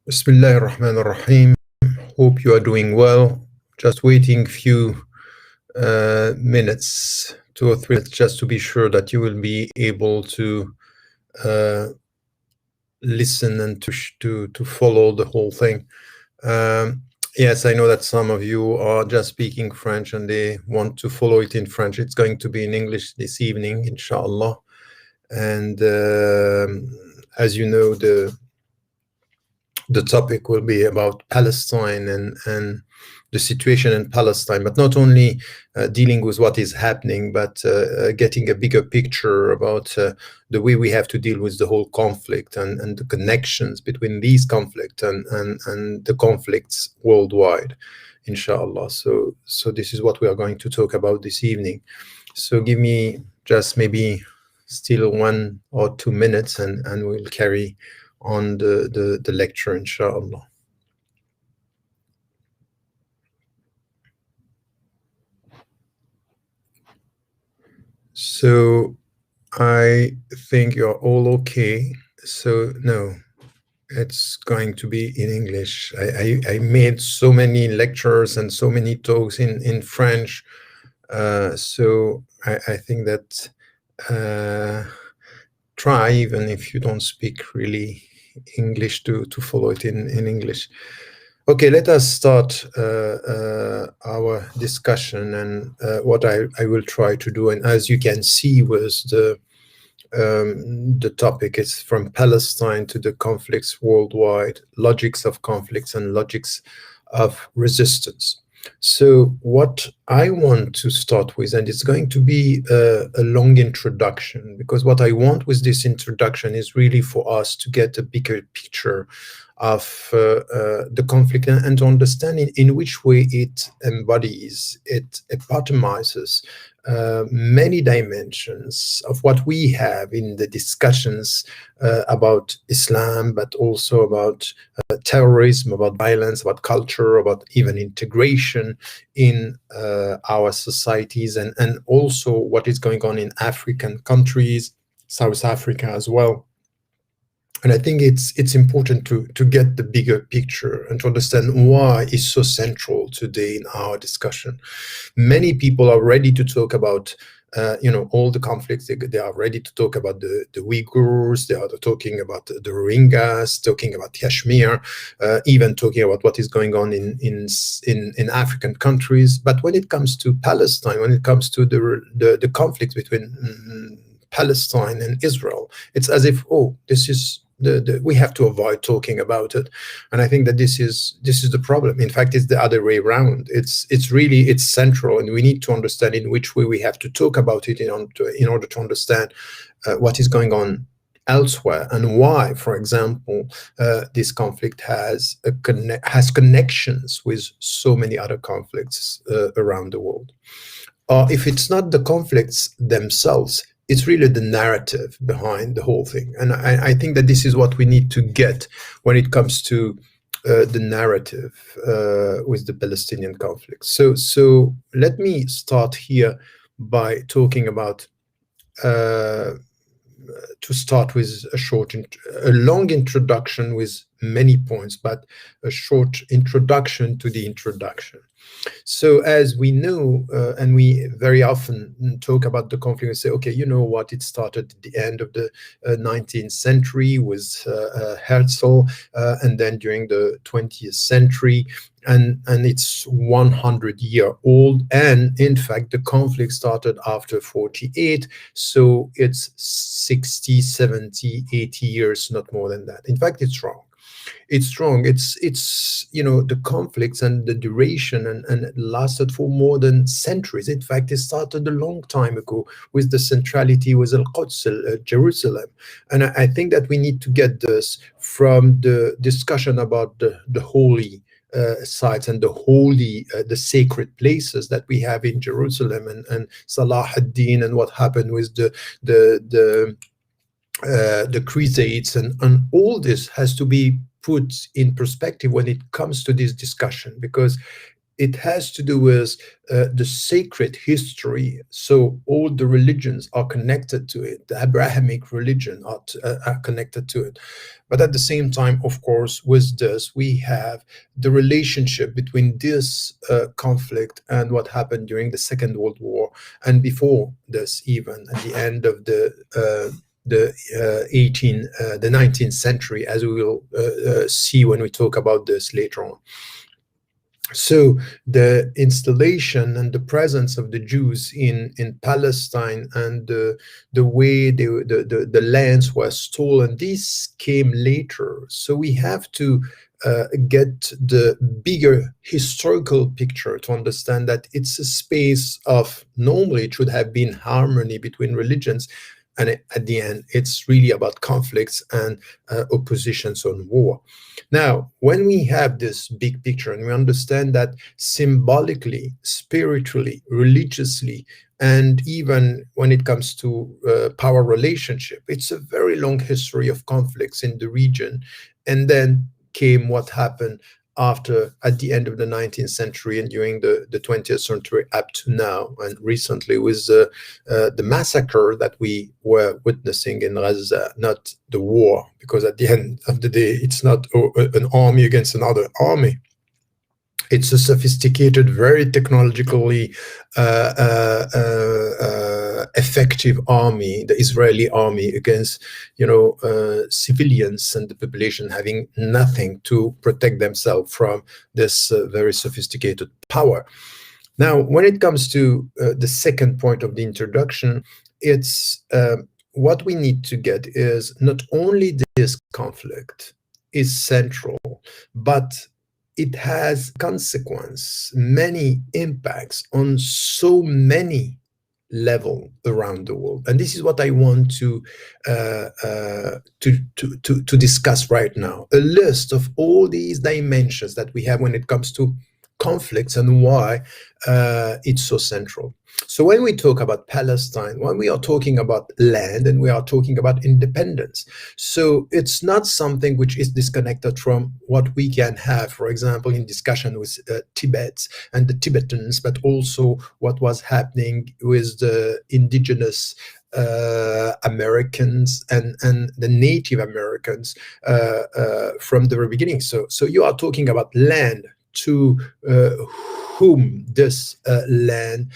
Bismillah ar-Rahman ar-Rahim. Hope you are doing well. Just waiting few minutes, 2 or 3 minutes, just to be sure that you will be able to listen and to follow the whole thing. Yes, I know that some of you are just speaking French and they want to follow it in French. It's going to be in English this evening, inshallah. And as you know, the topic will be about Palestine and the situation in Palestine, but not only dealing with what is happening, but getting a bigger picture about the way we have to deal with the whole conflict and the connections between these conflicts and the conflicts worldwide, inshallah. So this is what we are going to talk about this evening. So give me just maybe still 1 or 2 minutes and we'll carry on the lecture, inshallah. So I think you're all okay. So no, it's going to be in English. I made so many lectures and so many talks in French. So I think that try, even if you don't speak really English, to follow it in English. Okay, let us start our discussion and what I will try to do. And as you can see, was the topic is from Palestine to the conflicts worldwide, logics of conflicts and logics of resistance. So what I want to start with, and it's going to be a long introduction, because what I want with this introduction is really for us to get a bigger picture of the conflict and to understand in which way it embodies, it epitomizes many dimensions of what we have in the discussions about Islam, but also about terrorism, about violence, about culture, about even integration in our societies, and also what is going on in African countries, South Africa as well. And I think it's important to get the bigger picture and to understand why it's so central today in our discussion. Many people are ready to talk about all the conflicts. They are ready to talk about the Uyghurs. They are talking about the Rohingyas, talking about Kashmir, even talking about what is going on in African countries. But when it comes to Palestine, when it comes to the conflict between Palestine and Israel, it's as if, oh, this is we have to avoid talking about it. And I think that this is the problem. In fact, it's the other way around. It's central, and we need to understand in which way we have to talk about it in order to understand what is going on elsewhere, and why, for example, this conflict has connections with so many other conflicts around the world. Or if it's not the conflicts themselves, it's really the narrative behind the whole thing. And I think that this is what we need to get when it comes to the narrative with the Palestinian conflict. So let me start here by talking about, to start with a long introduction with many points, but a short introduction to the introduction. So as we know, and we very often talk about the conflict and say, okay, you know what, it started at the end of the 19th century with Herzl, and then during the 20th century, and it's 100-year-old. And in fact, the conflict started after 48, so it's 60, 70, 80 years, not more than that. In fact, it's wrong. It's wrong. It's the conflicts and the duration and it lasted for more than centuries. In fact, it started a long time ago with the centrality with Al-Quds, Jerusalem. And I think that we need to get this from the discussion about the holy sites and the sacred places that we have in Jerusalem, and Salah ad-Din, and what happened with the Crusades, and all this has to be put in perspective when it comes to this discussion, because it has to do with the sacred history. So all the religions are connected to it. The Abrahamic religion are connected to it. But at the same time, of course, with this, we have the relationship between this conflict and what happened during the Second World War, and before this, even at the end of the 19th century, as we will see when we talk about this later on. So the installation and the presence of the Jews in Palestine, and the way the lands were stolen, this came later. So we have to get the bigger historical picture to understand that it's a space of, normally it should have been harmony between religions, and at the end it's really about conflicts and oppositions on war. Now, when we have this big picture and we understand that symbolically, spiritually, religiously, and even when it comes to power relationship, it's a very long history of conflicts in the region. And then came what happened after, at the end of the 19th century and during the 20th century up to now, and recently with the massacre that we were witnessing in Gaza, not the war, because at the end of the day, it's not an army against another army. It's a sophisticated, very technologically effective army, the Israeli army, against civilians and the population having nothing to protect themselves from this very sophisticated power. Now, when it comes to the second point of the introduction, it's what we need to get is not only this conflict is central, but it has consequence, many impacts on so many level around the world, and this is what I want to discuss right now. A list of all these dimensions that we have when it comes to conflicts and why it's so central. So when we talk about Palestine, when we are talking about land and we are talking about independence, so it's not something which is disconnected from what we can have, for example, in discussion with Tibet and the Tibetans, but also what was happening with the indigenous Americans and the Native Americans from the very beginning. So you are talking about land, to whom this land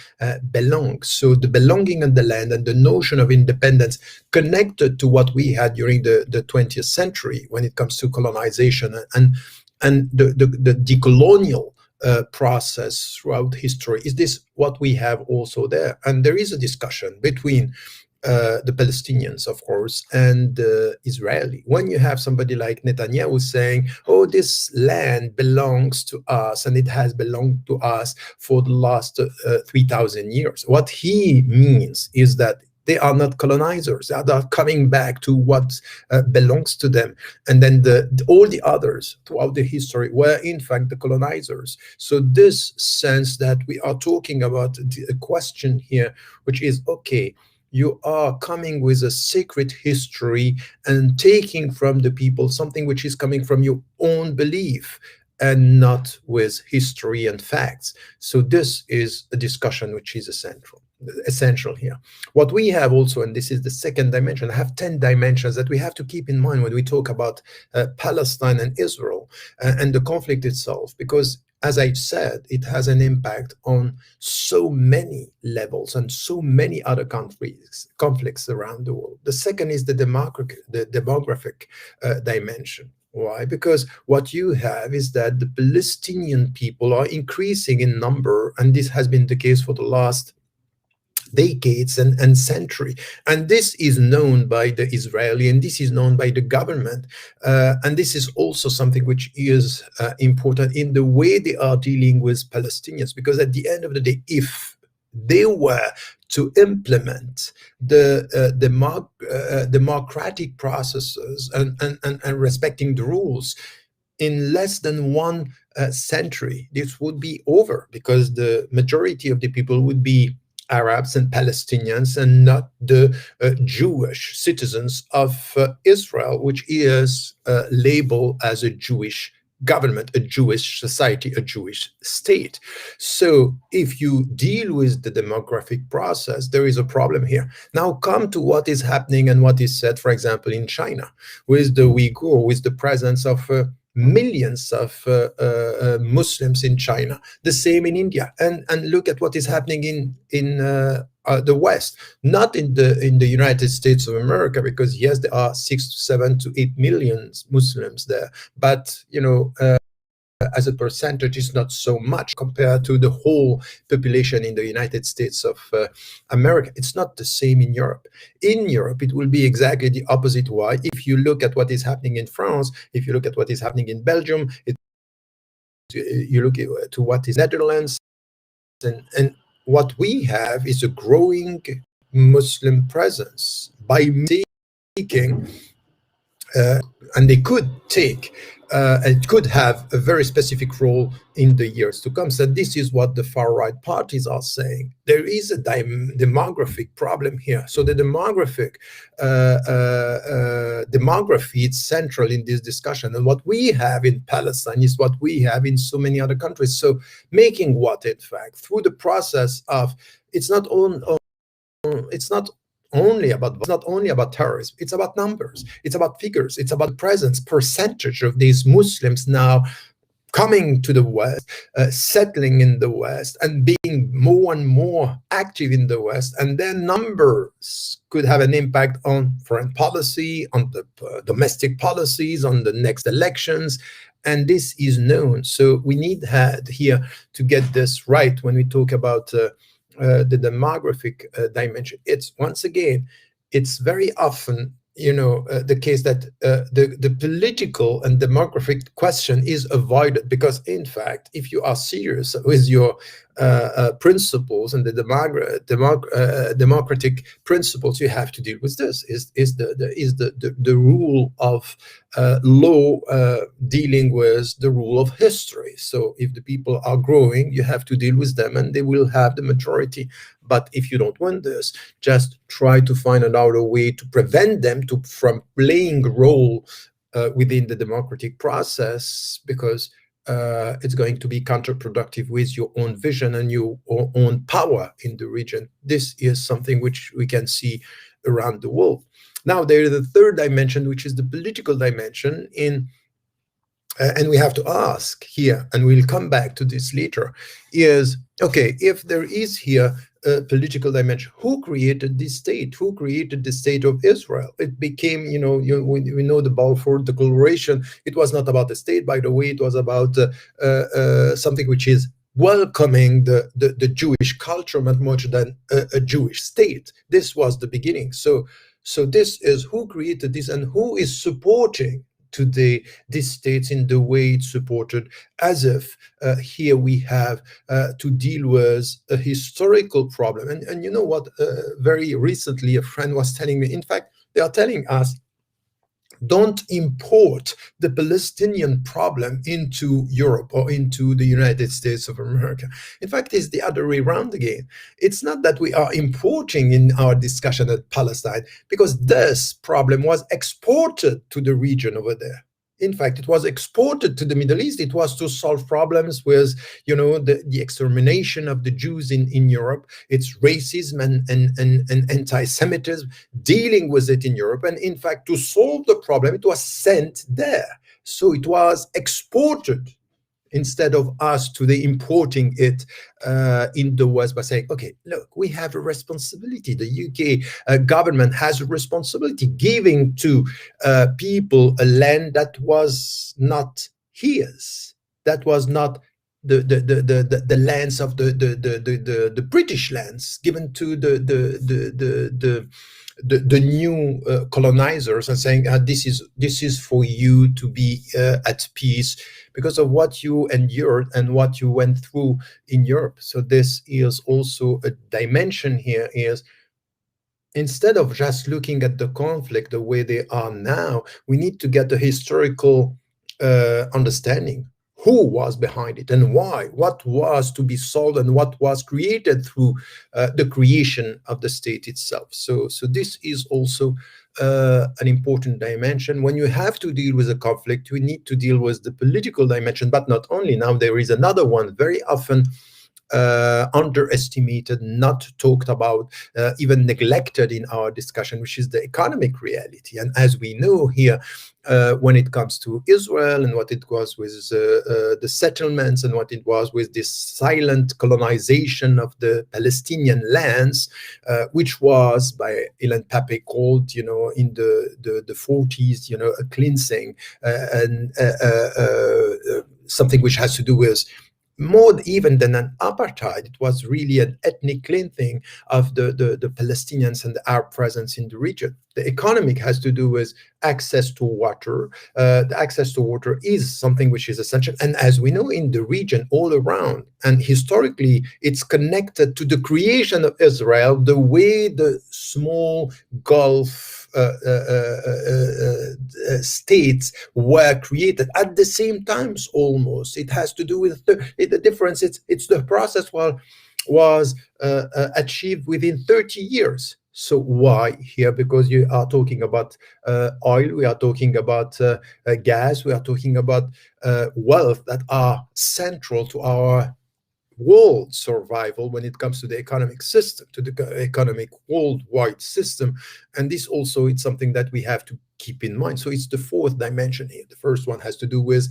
belongs. So the belonging of the land and the notion of independence connected to what we had during the 20th century when it comes to colonization and the decolonial process throughout history. Is this what we have also there? And there is a discussion between the Palestinians, of course, and Israeli. When you have somebody like Netanyahu saying, oh, this land belongs to us and it has belonged to us for the last 3,000 years, what he means is that they are not colonizers. They are coming back to what belongs to them. And then all the others throughout the history were, in fact, the colonizers. So this sense that we are talking about a question here, which is, okay, you are coming with a sacred history and taking from the people something which is coming from your own belief and not with history and facts. So this is a discussion which is essential here. What we have also, and this is the second dimension, I have 10 dimensions that we have to keep in mind when we talk about Palestine and Israel and the conflict itself, because as I said, it has an impact on so many levels and so many other conflicts around the world. The second is the demographic dimension. Why? Because what you have is that the Palestinian people are increasing in number, and this has been the case for the last decades and century. And this is known by the Israeli, and this is known by the government. And this is also something which is important in the way they are dealing with Palestinians, because at the end of the day, if they were to implement the democratic processes and respecting the rules, in less than one century, this would be over, because the majority of the people would be Arabs and Palestinians and not the Jewish citizens of Israel, which is labeled as a Jewish government, a Jewish society, a Jewish state. So if you deal with the demographic process, there is a problem here. Now come to what is happening and what is said, for example, in China, with the Uyghur, with the presence of millions of Muslims in China. The same in India, and look at what is happening in the West, not in the United States of America, because yes, there are 6 to 7 to 8 million Muslims there, but as a percentage is not so much compared to the whole population in the United States of America. It's not the same in Europe. In Europe, it will be exactly the opposite. Why? If you look at what is happening in France, if you look at what is happening in Belgium, you look to what is Netherlands, and what we have is a growing Muslim presence by taking and they could take and could have a very specific role in the years to come. So this is what the far right parties are saying. There is a demographic problem here. So the demography is central in this discussion. And what we have in Palestine is what we have in so many other countries. So making what, in fact, through the process of, it's not only about terrorism. It's about numbers. It's about figures. It's about presence, percentage of these Muslims now coming to the West, settling in the West, and being more and more active in the West. And their numbers could have an impact on foreign policy, on the domestic policies, on the next elections. And this is known. So we need here to get this right when we talk about the demographic dimension. It's once again, it's very often the case that the political and demographic question is avoided, because in fact, if you are serious with your principles and the democratic principles, you have to deal with this. Is the rule of law dealing with the rule of history. So if the people are growing, you have to deal with them, and they will have the majority. But if you don't want this, just try to find another way to prevent them from playing a role within the democratic process, because it's going to be counterproductive with your own vision and your own power in the region. This is something which we can see around the world. Now, there is the third dimension, which is the political dimension and we have to ask here, and we'll come back to this later, is, okay, if there is here a political dimension, who created this state? Who created the state of Israel? It became, we know the Balfour Declaration. It was not about the state, by the way. It was about something which is welcoming the Jewish culture much more than a Jewish state. This was the beginning. So this is who created this and who is supporting today these states in the way it's supported, as if here we have to deal with a historical problem. And you know what? Very recently, a friend was telling me, in fact, they are telling us, don't import the Palestinian problem into Europe or into the United States of America. In fact, it's the other way around again. It's not that we are importing in our discussion at Palestine, because this problem was exported to the region over there. In fact, it was exported to the Middle East. It was to solve problems with, the extermination of the Jews in Europe. It's racism and anti-Semitism, dealing with it in Europe. And in fact, to solve the problem, it was sent there. So it was exported instead of us to the importing it in the West by saying, okay, look, we have a responsibility. The UK government has a responsibility, giving to people a land that was not his, that was not the lands of the British lands given to the new colonizers, and saying this is for you to be at peace because of what you endured and what you went through in Europe. So this is also a dimension here, is instead of just looking at the conflict the way they are now, we need to get a historical understanding. who was behind it and why, what was to be solved and what was created through the creation of the state itself. So this is also an important dimension. When you have to deal with a conflict, you need to deal with the political dimension, but not only. Now there is another one very often underestimated, not talked about, even neglected in our discussion, which is the economic reality. And as we know here, when it comes to Israel and what it was with the settlements and what it was with this silent colonization of the Palestinian lands, which was by Ilan Pape called, in the 40s, a cleansing and something which has to do with more even than an apartheid. It was really an ethnic cleansing of the Palestinians and the Arab presence in the region. The economic has to do with access to water. The access to water is something which is essential. And as we know, in the region all around, and historically, it's connected to the creation of Israel, the way the small Gulf states were created at the same times almost. It has to do with the difference. It's the process was achieved within 30 years. So why here? Because you are talking about oil, we are talking about gas, we are talking about wealth that are central to our world survival when it comes to the economic system, to the economic worldwide system. And this also is something that we have to keep in mind. So it's the fourth dimension here. The first one has to do with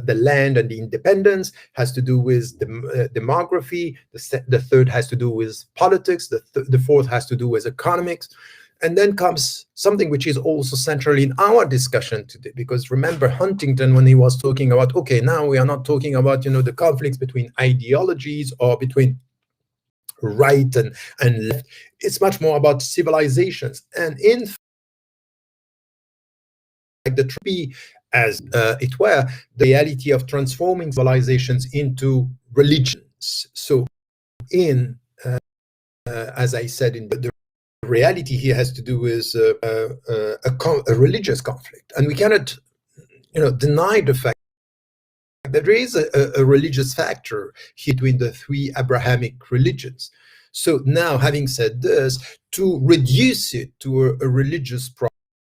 the land and the independence, has to do with the demography. The third has to do with politics. The fourth has to do with economics. And then comes something which is also central in our discussion today, because remember Huntington, when he was talking about, okay, now we are not talking about, the conflicts between ideologies or between right and left. It's much more about civilizations. And in fact, the be as it were, the reality of transforming civilizations into religions. So in, as I said, in the reality here has to do with a religious conflict, and we cannot, deny the fact that there is a religious factor here between the three Abrahamic religions. So now, having said this, to reduce it to a religious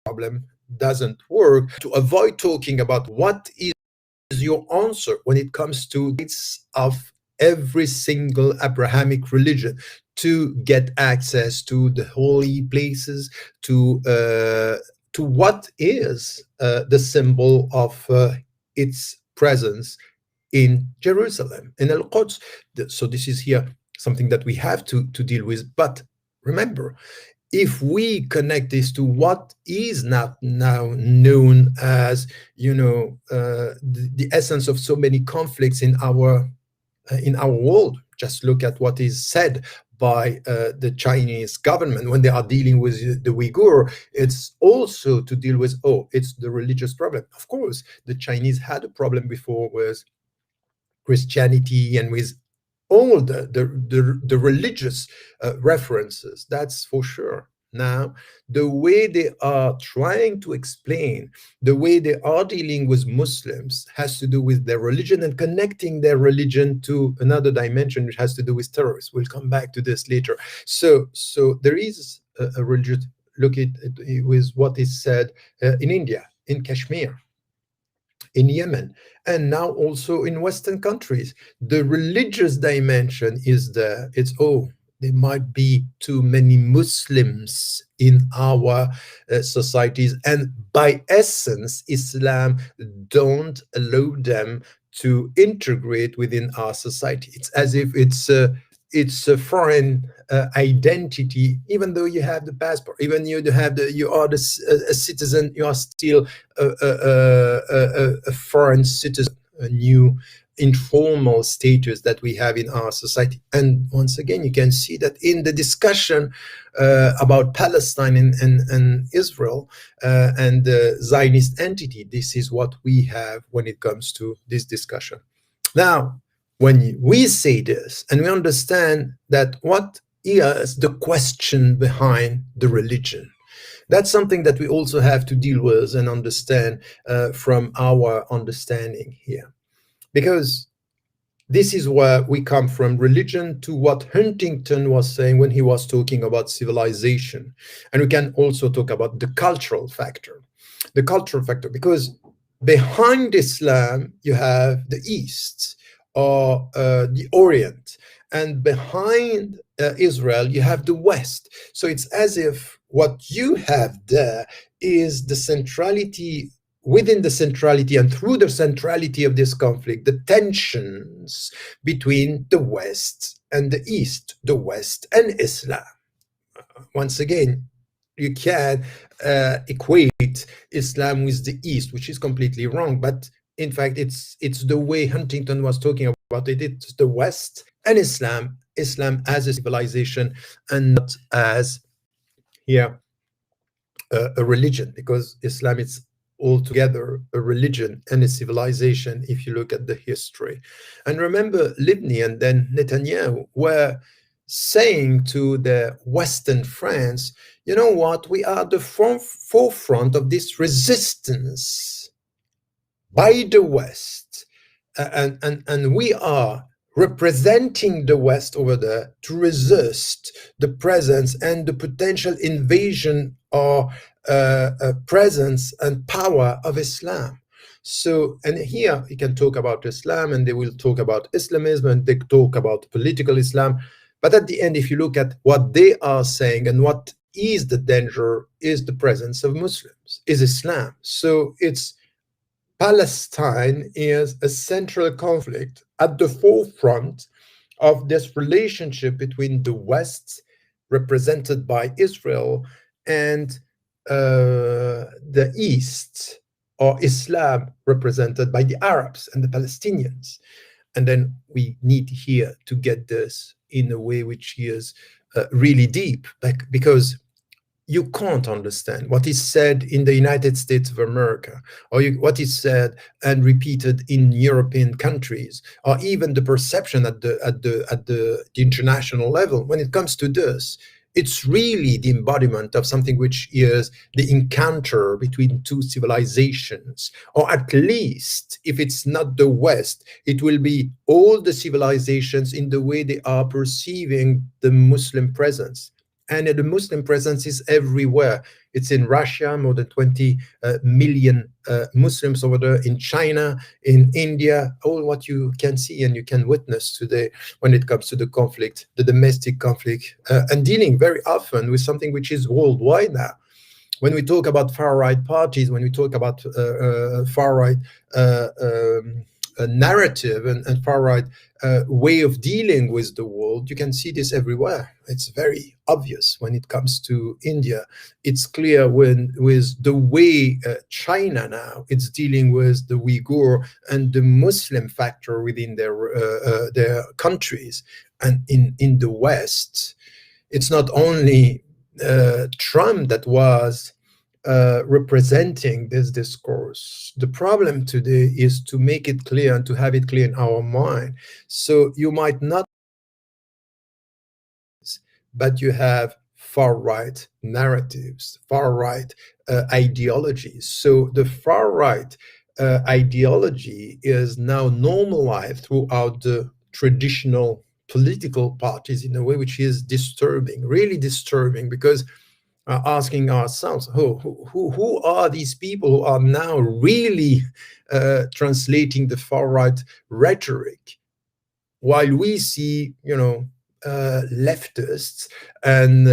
problem doesn't work. To avoid talking about what is your answer when it comes to rights of every single Abrahamic religion, to get access to the holy places, to what is the symbol of its presence in Jerusalem, in Al-Quds. So this is here something that we have to deal with. But remember, if we connect this to what is not now known as, the essence of so many conflicts in our world, just look at what is said by the Chinese government when they are dealing with the Uyghur. It's also to deal with, it's the religious problem. Of course, the Chinese had a problem before with Christianity and with all the religious references, that's for sure. Now, the way they are trying to explain, the way they are dealing with Muslims has to do with their religion and connecting their religion to another dimension, which has to do with terrorists. We'll come back to this later. So there is a religious, look at it with what is said in India, in Kashmir, in Yemen, and now also in Western countries. The religious dimension is there. It's, there might be too many Muslims in our societies, and by essence, Islam don't allow them to integrate within our society. It's as if it's a foreign identity, even though you have the passport, even you are a citizen, you are still a foreign citizen, a new informal status that we have in our society. And once again, you can see that in the discussion about Palestine and Israel and the Zionist entity, this is what we have when it comes to this discussion. Now, when we say this and we understand that what is the question behind the religion, that's something that we also have to deal with and understand from our understanding here. because this is where we come from religion to what Huntington was saying when he was talking about civilization. And we can also talk about the cultural factor. The cultural factor, because behind Islam, you have the East or the Orient, and behind Israel, you have the West. So it's as if what you have there is the centrality within the centrality and through the centrality of this conflict, the tensions between the West and the East, the West and Islam. Once again, you can equate Islam with the East, which is completely wrong. But in fact, it's the way Huntington was talking about it. It's the West and Islam as a civilization and not as here a religion, because Islam is altogether a religion and a civilization if you look at the history. And remember, Livni and then Netanyahu were saying to the Western friends, you know what, we are the forefront of this resistance by the West, and we are representing the West over there to resist the presence and the potential invasion or presence and power of Islam. So, and here you can talk about Islam, and they will talk about Islamism, and they talk about political Islam. But at the end, if you look at what they are saying and what is the danger, is the presence of Muslims, is Islam. So it's Palestine is a central conflict at the forefront of this relationship between the West, represented by Israel, and the East, or Islam, represented by the Arabs and the Palestinians. And then we need here to get this in a way which is really deep, because you can't understand what is said in the United States of America, or what is said and repeated in European countries, or even the perception at the international level. When it comes to this, it's really the embodiment of something which is the encounter between two civilizations, or at least, if it's not the West, it will be all the civilizations in the way they are perceiving the Muslim presence. And the Muslim presence is everywhere. It's in Russia, more than 20 million Muslims over there, in China, in India, all what you can see and you can witness today when it comes to the conflict, the domestic conflict, and dealing very often with something which is worldwide now. When we talk about far-right parties, when we talk about far-right narrative and far-right way of dealing with the world, you can see this everywhere. It's very obvious when it comes to India. It's clear with the way China now it's dealing with the Uyghur and the Muslim factor within their countries. And in the West, it's not only Trump that was representing this discourse. The problem today is to make it clear and to have it clear in our mind. So you might not, but you have far-right narratives, far-right ideologies. So the far-right ideology is now normalized throughout the traditional political parties in a way which is disturbing, really disturbing, because asking ourselves, who are these people who are now really translating the far-right rhetoric, while we see, leftists and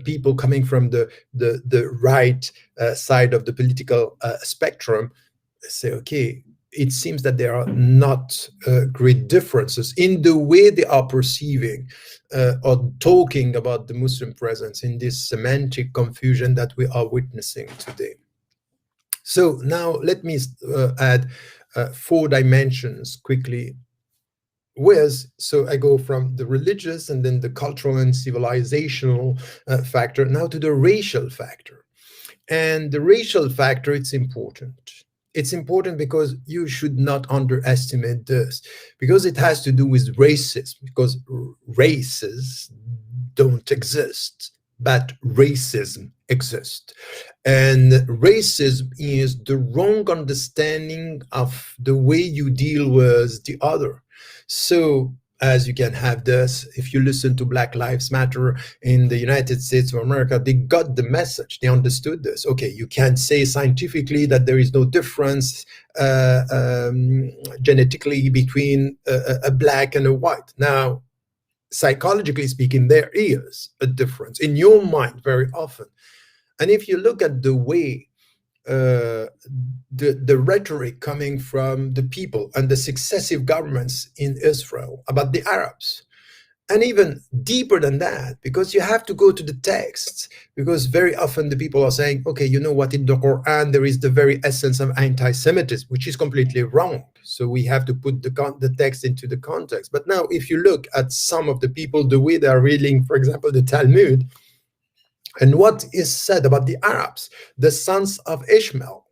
people coming from the right side of the political spectrum say, okay, it seems that there are not great differences in the way they are perceiving or talking about the Muslim presence in this semantic confusion that we are witnessing today. So now let me add 4 dimensions quickly. So I go from the religious and then the cultural and civilizational factor now to the racial factor. And the racial factor, it's important. It's important because you should not underestimate this, because it has to do with racism, because races don't exist, but racism exist. And racism is the wrong understanding of the way you deal with the other. So, as you can have this, if you listen to Black Lives Matter in the United States of America, they got the message. They understood this. Okay, you can't say scientifically that there is no difference genetically between a black and a white. Now, psychologically speaking, there is a difference in your mind very often. And if you look at the way the rhetoric coming from the people and the successive governments in Israel about the Arabs, and even deeper than that, because you have to go to the texts, because very often the people are saying, okay, you know what, in the Quran there is the very essence of anti-Semitism, which is completely wrong. So we have to put the text into the context. But now if you look at some of the people, the way they are reading, for example, the Talmud, and what is said about the Arabs, the sons of Ishmael,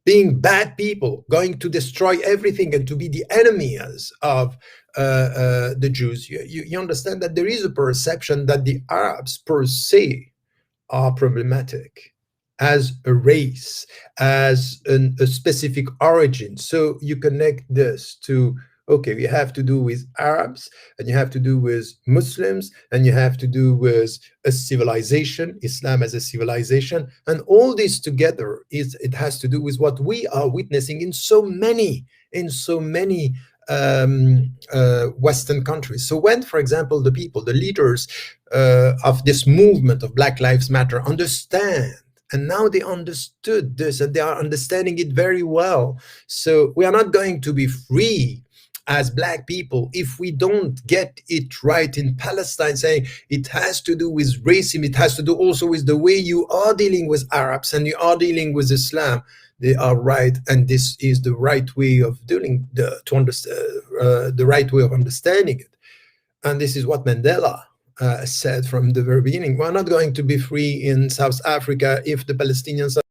being bad people, going to destroy everything and to be the enemies of the Jews, you understand that there is a perception that the Arabs per se are problematic as a race, as a specific origin. So you connect this to, okay, you have to do with Arabs, and you have to do with Muslims, and you have to do with a civilization, Islam as a civilization, and all this together it has to do with what we are witnessing in so many Western countries. So when, for example, the people, the leaders of this movement of Black Lives Matter understand, and now they understood this and they are understanding it very well. So we are not going to be free as Black people if we don't get it right in Palestine, saying it has to do with racism, it has to do also with the way you are dealing with Arabs and you are dealing with Islam. They are right, and this is the right way of doing the right way of understanding it. And this is what Mandela said from the very beginning. We're not going to be free in South Africa if the Palestinians are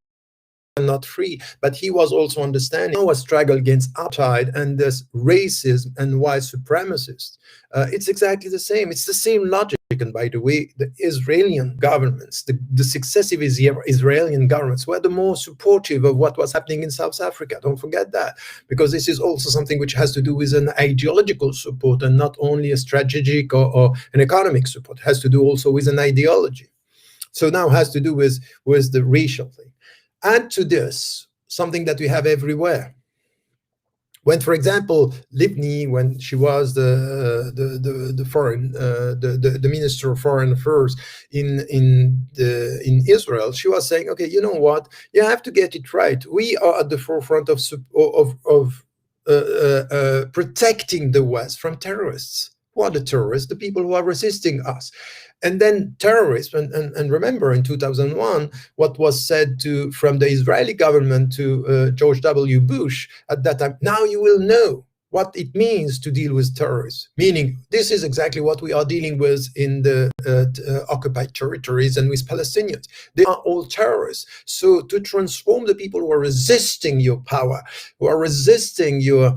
not free. But he was also understanding our struggle against apartheid and this racism and white supremacists. It's exactly the same. It's the same logic. And by the way, the Israeli governments, the successive Israeli governments were the more supportive of what was happening in South Africa. Don't forget that, because this is also something which has to do with an ideological support and not only a strategic or an economic support. It has to do also with an ideology. So now it has to do with the racial thing. Add to this something that we have everywhere. When, for example, Livni, when she was the minister of foreign affairs in Israel, she was saying, okay, you know what, you have to get it right. We are at the forefront of protecting the West from terrorists. Who are the terrorists? The people who are resisting us. And then terrorists, and remember in 2001, what was said from the Israeli government to George W. Bush at that time, now you will know what it means to deal with terrorists. Meaning, this is exactly what we are dealing with in the occupied territories and with Palestinians. They are all terrorists. So to transform the people who are resisting your power, who are resisting your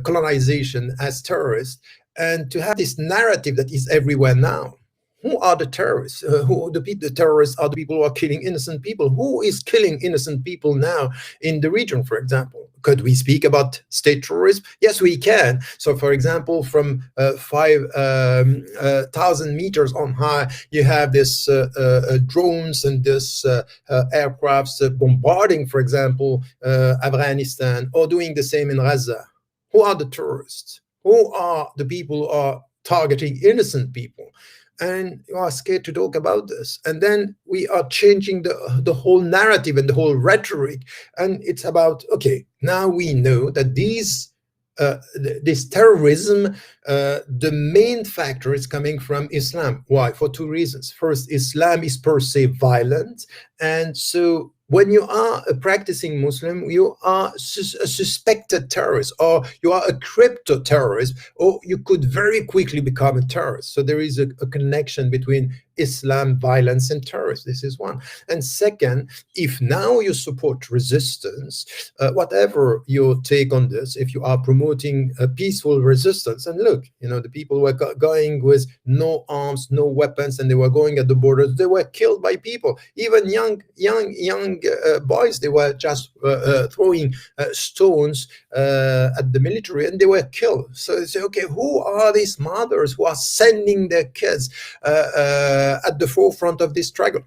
colonization as terrorists, and to have this narrative that is everywhere now. Who are the terrorists? The terrorists are the people who are killing innocent people. Who is killing innocent people now in the region, for example? Could we speak about state terrorism? Yes, we can. So, for example, from 5,000 meters on high, you have this drones and this aircrafts bombarding, for example, Afghanistan, or doing the same in Gaza. Who are the terrorists? Who are the people who are targeting innocent people? And you are scared to talk about this. And then we are changing the whole narrative and the whole rhetoric. And it's about, okay, now we know that this terrorism, the main factor is coming from Islam. Why? For two reasons. First, Islam is per se violent. And so when you are a practicing Muslim, you are a suspected terrorist, or you are a crypto terrorist, or you could very quickly become a terrorist. So there is a connection between Islam, violence, and terrorism. This is one. And second, if now you support resistance, whatever your take on this, if you are promoting a peaceful resistance, and look, the people were going with no arms, no weapons, and they were going at the borders, they were killed by people, even young boys. They were just throwing stones at the military, and they were killed. So they say, okay, who are these mothers who are sending their kids at the forefront of this struggle?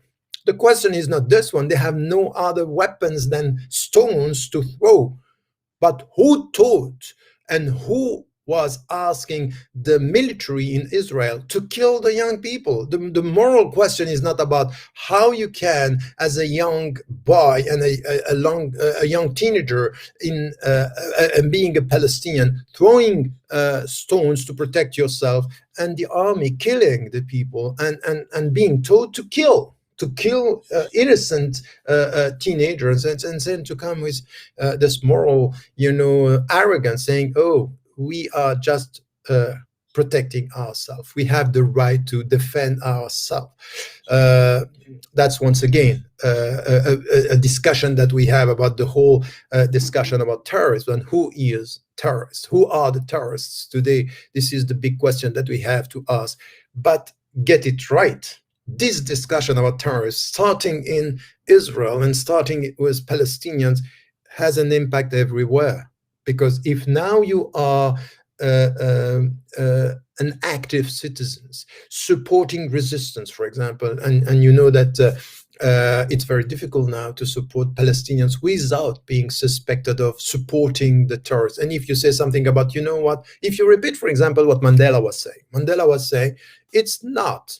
The question is not this one. They have no other weapons than stones to throw. But who taught and who was asking the military in Israel to kill the young people? The moral question is not about how you can, as a young boy and a young teenager and being a Palestinian, throwing stones to protect yourself, and the army killing the people and being told to kill innocent teenagers, and then to come with this moral, arrogance, saying, "Oh, we are just protecting ourselves. We have the right to defend ourselves." That's once again a discussion that we have about the whole discussion about terrorism and who is terrorist, who are the terrorists today. This is the big question that we have to ask. But get it right. This discussion about terrorists, starting in Israel and starting with Palestinians, has an impact everywhere. Because if now you are an active citizens supporting resistance, for example, and you know that it's very difficult now to support Palestinians without being suspected of supporting the terrorists. And if you say something about, if you repeat, for example, what Mandela was saying, it's not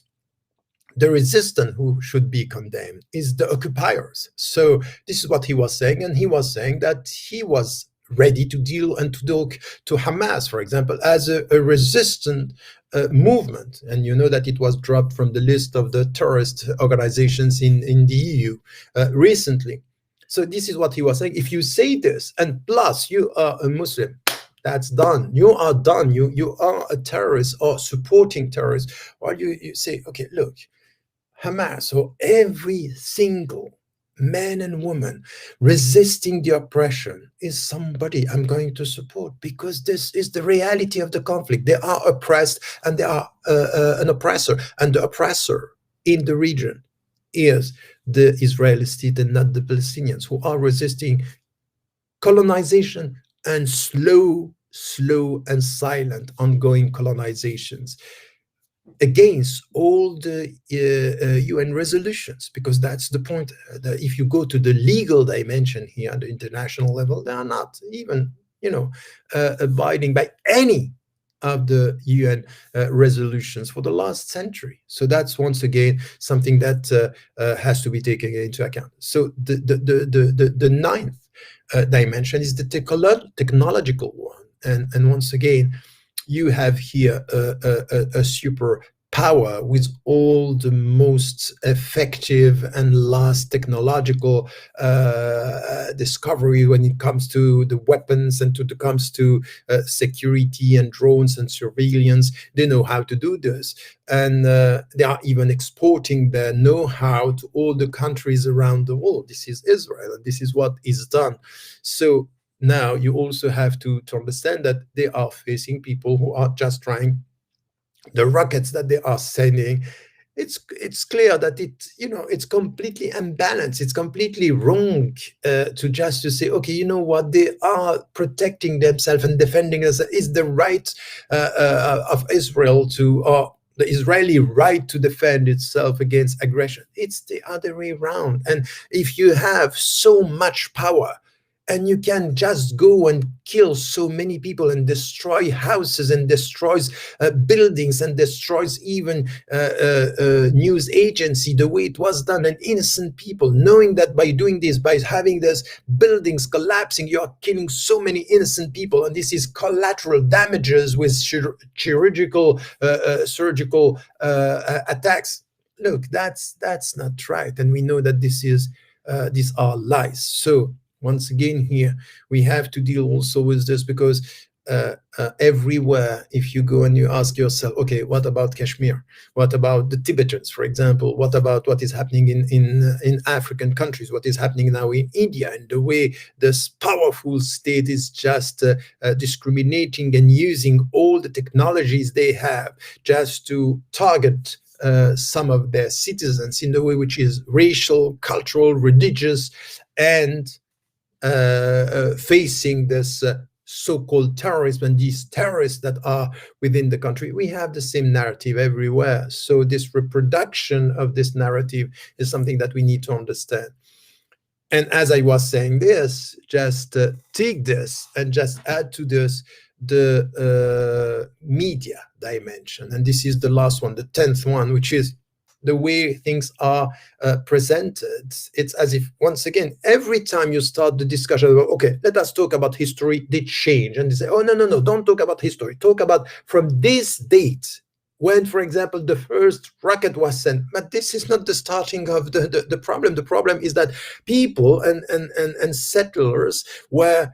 the resistance who should be condemned, is the occupiers. So this is what he was saying, and he was saying that he was ready to deal and to talk to Hamas, for example, as a resistant movement. And you know that it was dropped from the list of the terrorist organizations in the EU recently. So this is what he was saying. If you say this, and plus you are a Muslim, that's done. You are done. You are a terrorist or supporting terrorists. Or you say, okay, look, Hamas, or every single man and woman resisting the oppression is somebody I'm going to support, because this is the reality of the conflict. They are oppressed, and they are an oppressor, and the oppressor in the region is the Israeli state and not the Palestinians, who are resisting colonization and slow and silent ongoing colonizations against all the UN resolutions, because that's the point. That if you go to the legal dimension here at the international level, they are not even, abiding by any of the UN resolutions for the last century. So that's once again something that has to be taken into account. So the ninth dimension is the technological one, and once again, you have here a super power with all the most effective and last technological discovery when it comes to the weapons and comes to security and drones and surveillance. They know how to do this, and they are even exporting their know-how to all the countries around the world. This is Israel, and this is what is done. So now you also have to understand that they are facing people who are just trying the rockets that they are sending. It's clear that it's completely unbalanced. It's completely wrong to say, okay, you know what, they are protecting themselves and defending us. Is the right of Israel or the Israeli right to defend itself against aggression. It's the other way around. And if you have so much power, and you can just go and kill so many people and destroy houses and destroys buildings and destroys even news agency, the way it was done, and innocent people, knowing that by doing this, by having these buildings collapsing, you are killing so many innocent people, and this is collateral damages with surgical attacks. Look, that's not right, and we know that these are lies. So once again, here we have to deal also with this, because everywhere. If you go and you ask yourself, okay, what about Kashmir? What about the Tibetans, for example? What about what is happening in African countries? What is happening now in India? And the way this powerful state is just discriminating and using all the technologies they have just to target some of their citizens in the way which is racial, cultural, religious, and facing this so-called terrorism and these terrorists that are within the country. We have the same narrative everywhere. So this reproduction of this narrative is something that we need to understand. And as I was saying this, just take this and just add to this the media dimension. And this is the last one, the 10th one, which is the way things are presented. It's as if, once again, every time you start the discussion about, okay, let us talk about history, they change. And they say, oh, no, no, no, don't talk about history. Talk about from this date, when, for example, the first rocket was sent. But this is not the starting of the problem. The problem is that people and settlers were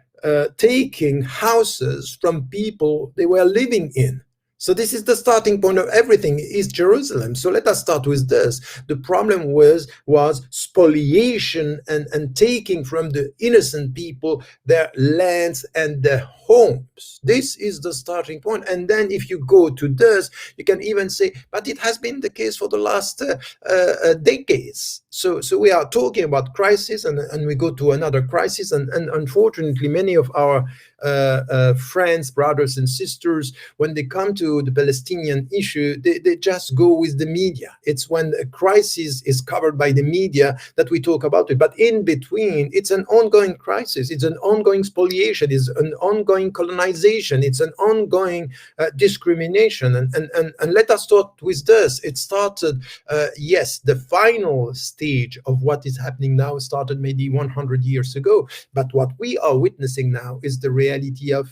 taking houses from people they were living in. So this is the starting point of everything, is Jerusalem. So let us start with this. The problem was spoliation and taking from the innocent people their lands and their homes. This is the starting point. And then if you go to this, you can even say, but it has been the case for the last decades. So we are talking about crisis, and we go to another crisis. And unfortunately, many of our friends, brothers and sisters, when they come to the Palestinian issue, they just go with the media. It's when a crisis is covered by the media that we talk about it. But in between, it's an ongoing crisis. It's an ongoing spoliation. It's an ongoing colonization. It's an ongoing discrimination. And let us start with this. It started, yes, the final stage of what is happening now started maybe 100 years ago. But what we are witnessing now is the reality of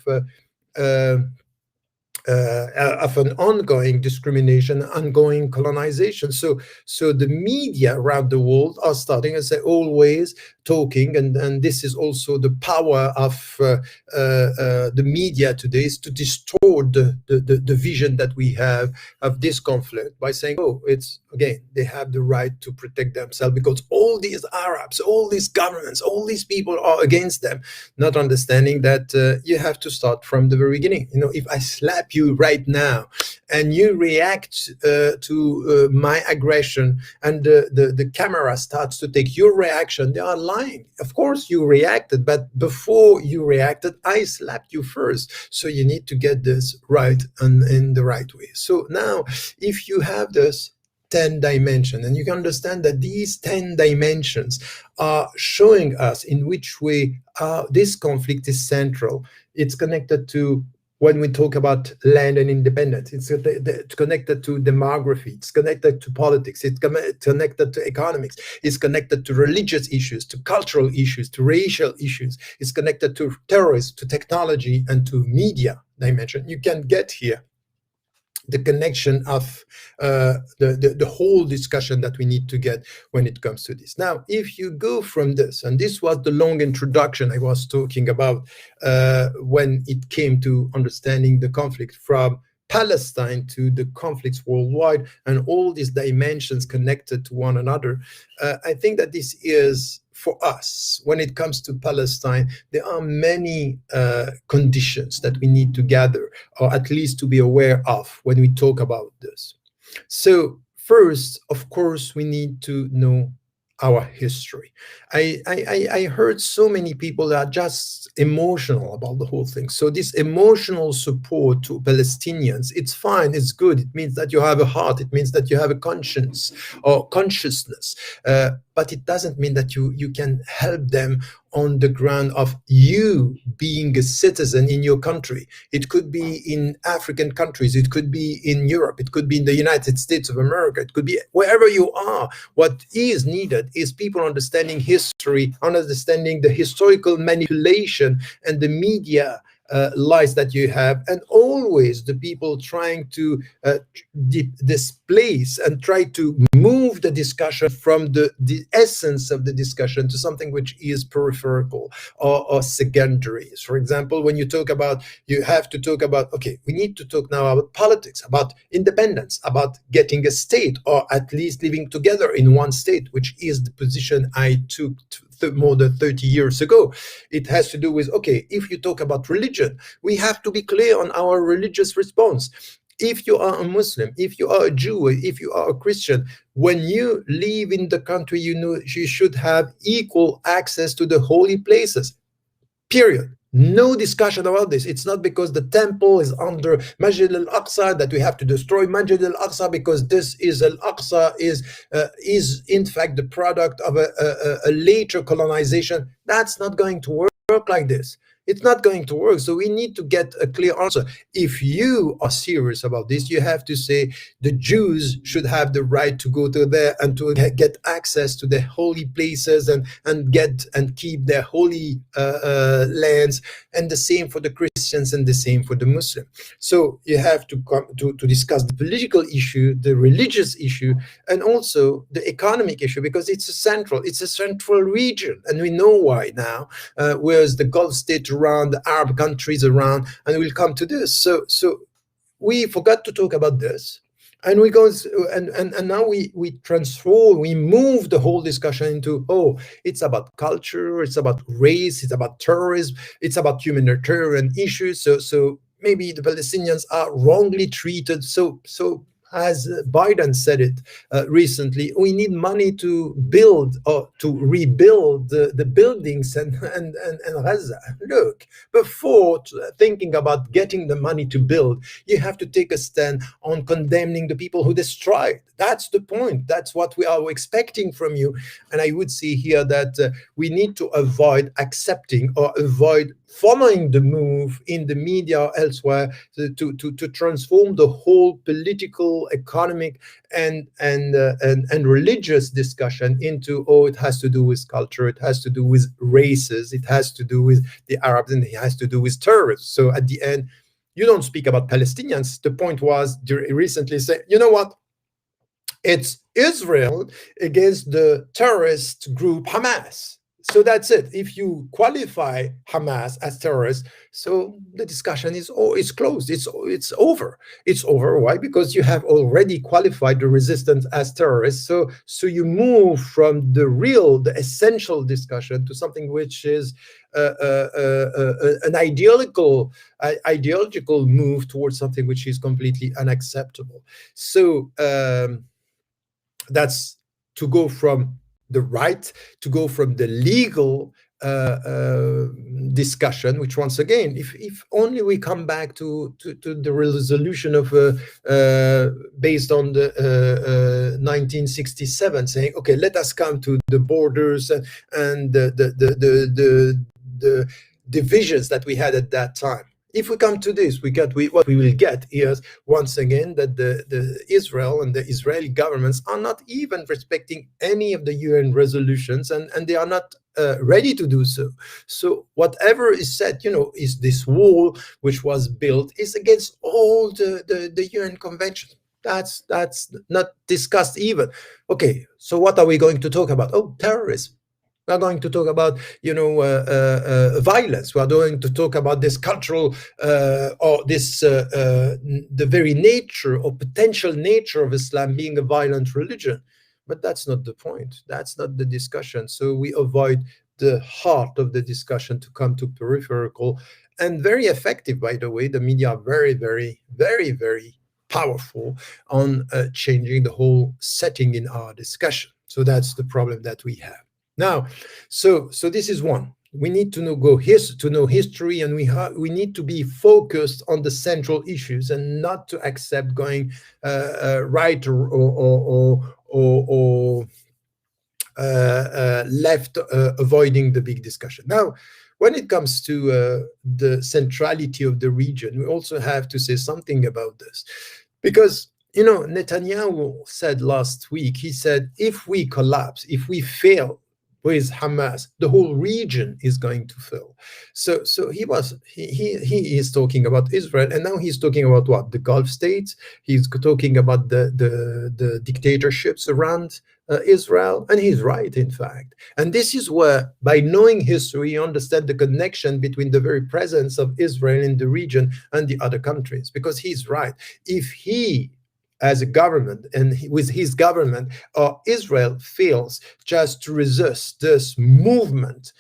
an ongoing discrimination, ongoing colonization. So the media around the world are starting, as I always talking, and this is also the power of the media today, is to distort the vision that we have of this conflict by saying, oh, it's, again, they have the right to protect themselves because all these Arabs, all these governments, all these people are against them, not understanding that you have to start from the very beginning. If I slap you right now and you react to my aggression, and the camera starts to take your reaction, they are lying. Of course you reacted, but before you reacted, I slapped you first. So you need to get this right and in the right way. So now, if you have this 10 dimension, and you can understand that these 10 dimensions are showing us in which way this conflict is central. It's connected to, when we talk about land and independence, it's connected to demography, it's connected to politics, it's connected to economics, it's connected to religious issues, to cultural issues, to racial issues, it's connected to terrorism, to technology, and to media dimension. You can get here the connection of the whole discussion that we need to get when it comes to this. Now, if you go from this, and this was the long introduction I was talking about when it came to understanding the conflict from Palestine to the conflicts worldwide and all these dimensions connected to one another, I think that this is, for us, when it comes to Palestine, there are many conditions that we need to gather, or at least to be aware of when we talk about this. So first, of course, we need to know our history. I heard so many people that are just emotional about the whole thing. So this emotional support to Palestinians, it's fine, it's good. It means that you have a heart. It means that you have a conscience or consciousness. But it doesn't mean that you can help them on the ground of you being a citizen in your country. It could be in African countries, it could be in Europe, it could be in the United States of America, it could be wherever you are. What is needed is people understanding history, understanding the historical manipulation and the media lies that you have, and always the people trying to displace and try to move the discussion from the essence of the discussion to something which is peripheral or secondary. For example, when you talk about, you have to talk about, okay, we need to talk now about politics, about independence, about getting a state, or at least living together in one state, which is the position I took more than 30 years ago. It has to do with, okay, if you talk about religion, we have to be clear on our religious response. If you are a Muslim, if you are a Jew, if you are a Christian, when you live in the country, you know you should have equal access to the holy places. Period. No discussion about this. It's not because the temple is under Masjid al-Aqsa that we have to destroy Masjid al-Aqsa, because this is al-Aqsa is in fact the product of a later colonization. That's not going to work like this. It's not going to work. So we need to get a clear answer. If you are serious about this, you have to say the Jews should have the right to go to there and to get access to the holy places and get and keep their holy lands, and the same for the Christians and the same for the Muslim. So you have to come to discuss the political issue, the religious issue, and also the economic issue, because it's a central region, and we know why now. Whereas the Gulf states around, the Arab countries around, and we'll come to this. So we forgot to talk about this, and we go and now we transform, we move the whole discussion into, oh, it's about culture, it's about race, it's about terrorism, it's about humanitarian issues. So maybe the Palestinians are wrongly treated. So as Biden said it recently, we need money to build or to rebuild the buildings and Gaza. Look, before thinking about getting the money to build, you have to take a stand on condemning the people who destroyed. That's the point. That's what we are expecting from you. And I would say here that we need to avoid accepting or avoid following the move in the media or elsewhere to transform the whole political, economic, and religious discussion into, oh, it has to do with culture, it has to do with races, it has to do with the Arabs, and it has to do with terrorists. So at the end, you don't speak about Palestinians. The point was recently say, you know what? It's Israel against the terrorist group Hamas. So that's it. If you qualify Hamas as terrorists, so the discussion is closed. It's over. It's over. Why? Because you have already qualified the resistance as terrorists. So you move from the essential discussion to something which is an ideological move towards something which is completely unacceptable. So that's to go from the right, to go from the legal discussion, which once again, if only we come back to the resolution of based on the 1967, saying, okay, let us come to the borders and the divisions that we had at that time. If we come to this, what we will get is, once again, that the Israel and the Israeli governments are not even respecting any of the UN resolutions, and they are not ready to do so. So whatever is said, is this wall which was built is against all the UN conventions. That's not discussed even. Okay, so what are we going to talk about? Oh, terrorism. We are going to talk about, violence. We are going to talk about this cultural or this the very nature or potential nature of Islam being a violent religion. But that's not the point. That's not the discussion. So we avoid the heart of the discussion to come to peripheral and very effective, by the way. The media are very, very, very, very powerful on changing the whole setting in our discussion. So that's the problem that we have. Now, so this is one. We need to know history, and we need to be focused on the central issues and not to accept going right or left, avoiding the big discussion. Now, when it comes to the centrality of the region, we also have to say something about this, because Netanyahu said last week, he said, if we collapse, if we fail with Hamas, the whole region is going to fail. So he is talking about Israel, and now he's talking about what? The Gulf states. He's talking about the dictatorships around Israel, and he's right, in fact. And this is where, by knowing history, you understand the connection between the very presence of Israel in the region and the other countries. Because he's right. If he, as a government, and with his government, Israel fails just to resist this movement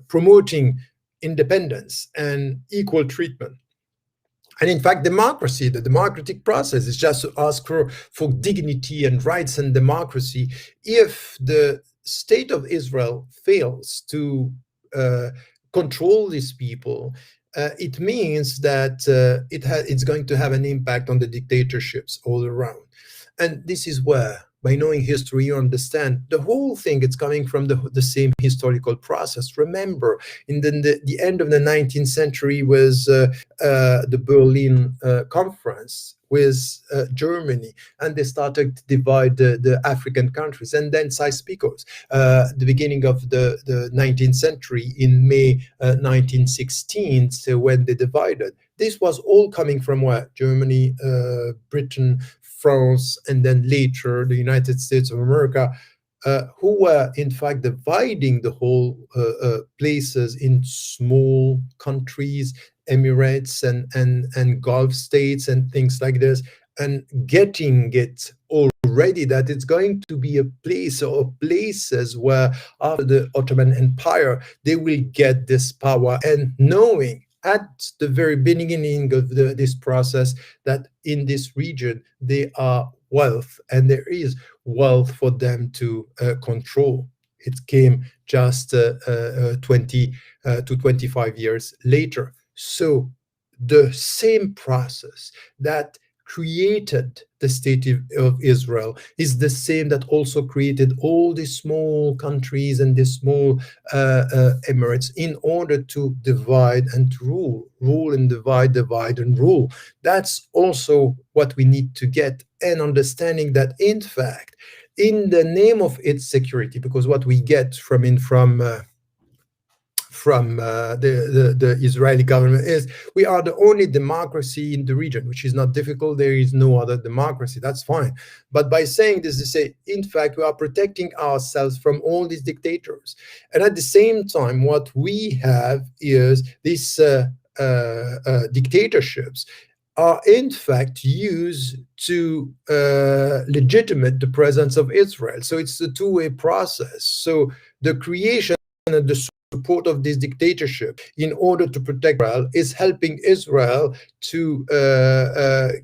promoting independence and equal treatment. And in fact, democracy, the democratic process, is just to ask for dignity and rights and democracy. If the state of Israel fails to control these people, it means that it's going to have an impact on the dictatorships all around. And this is where, by knowing history, you understand the whole thing. It's coming from the same historical process. Remember, in the end of the 19th century was the Berlin Conference with Germany, and they started to divide the African countries. And then Sykes-Picot, the beginning of the 19th century, in May 1916, so when they divided. This was all coming from where? Germany, Britain, France, and then later the United States of America, who were in fact dividing the whole places in small countries, Emirates and Gulf states and things like this, and getting it already that it's going to be a place or places where after the Ottoman Empire they will get this power, and knowing at the very beginning of this process that in this region there are wealth, and there is wealth for them to control. It came just 20 to 25 years later. So the same process that created the state of Israel is the same that also created all these small countries and these small emirates, in order to divide and to rule and divide and rule. That's also what we need to get, and understanding that, in fact, in the name of its security, because what we get from the Israeli government is we are the only democracy in the region, which is not difficult. There is no other democracy. That's fine. But by saying this, they say, in fact, we are protecting ourselves from all these dictators. And at the same time, what we have is these dictatorships are in fact used to legitimate the presence of Israel. So it's a two-way process. So the creation and the support of this dictatorship in order to protect Israel is helping Israel to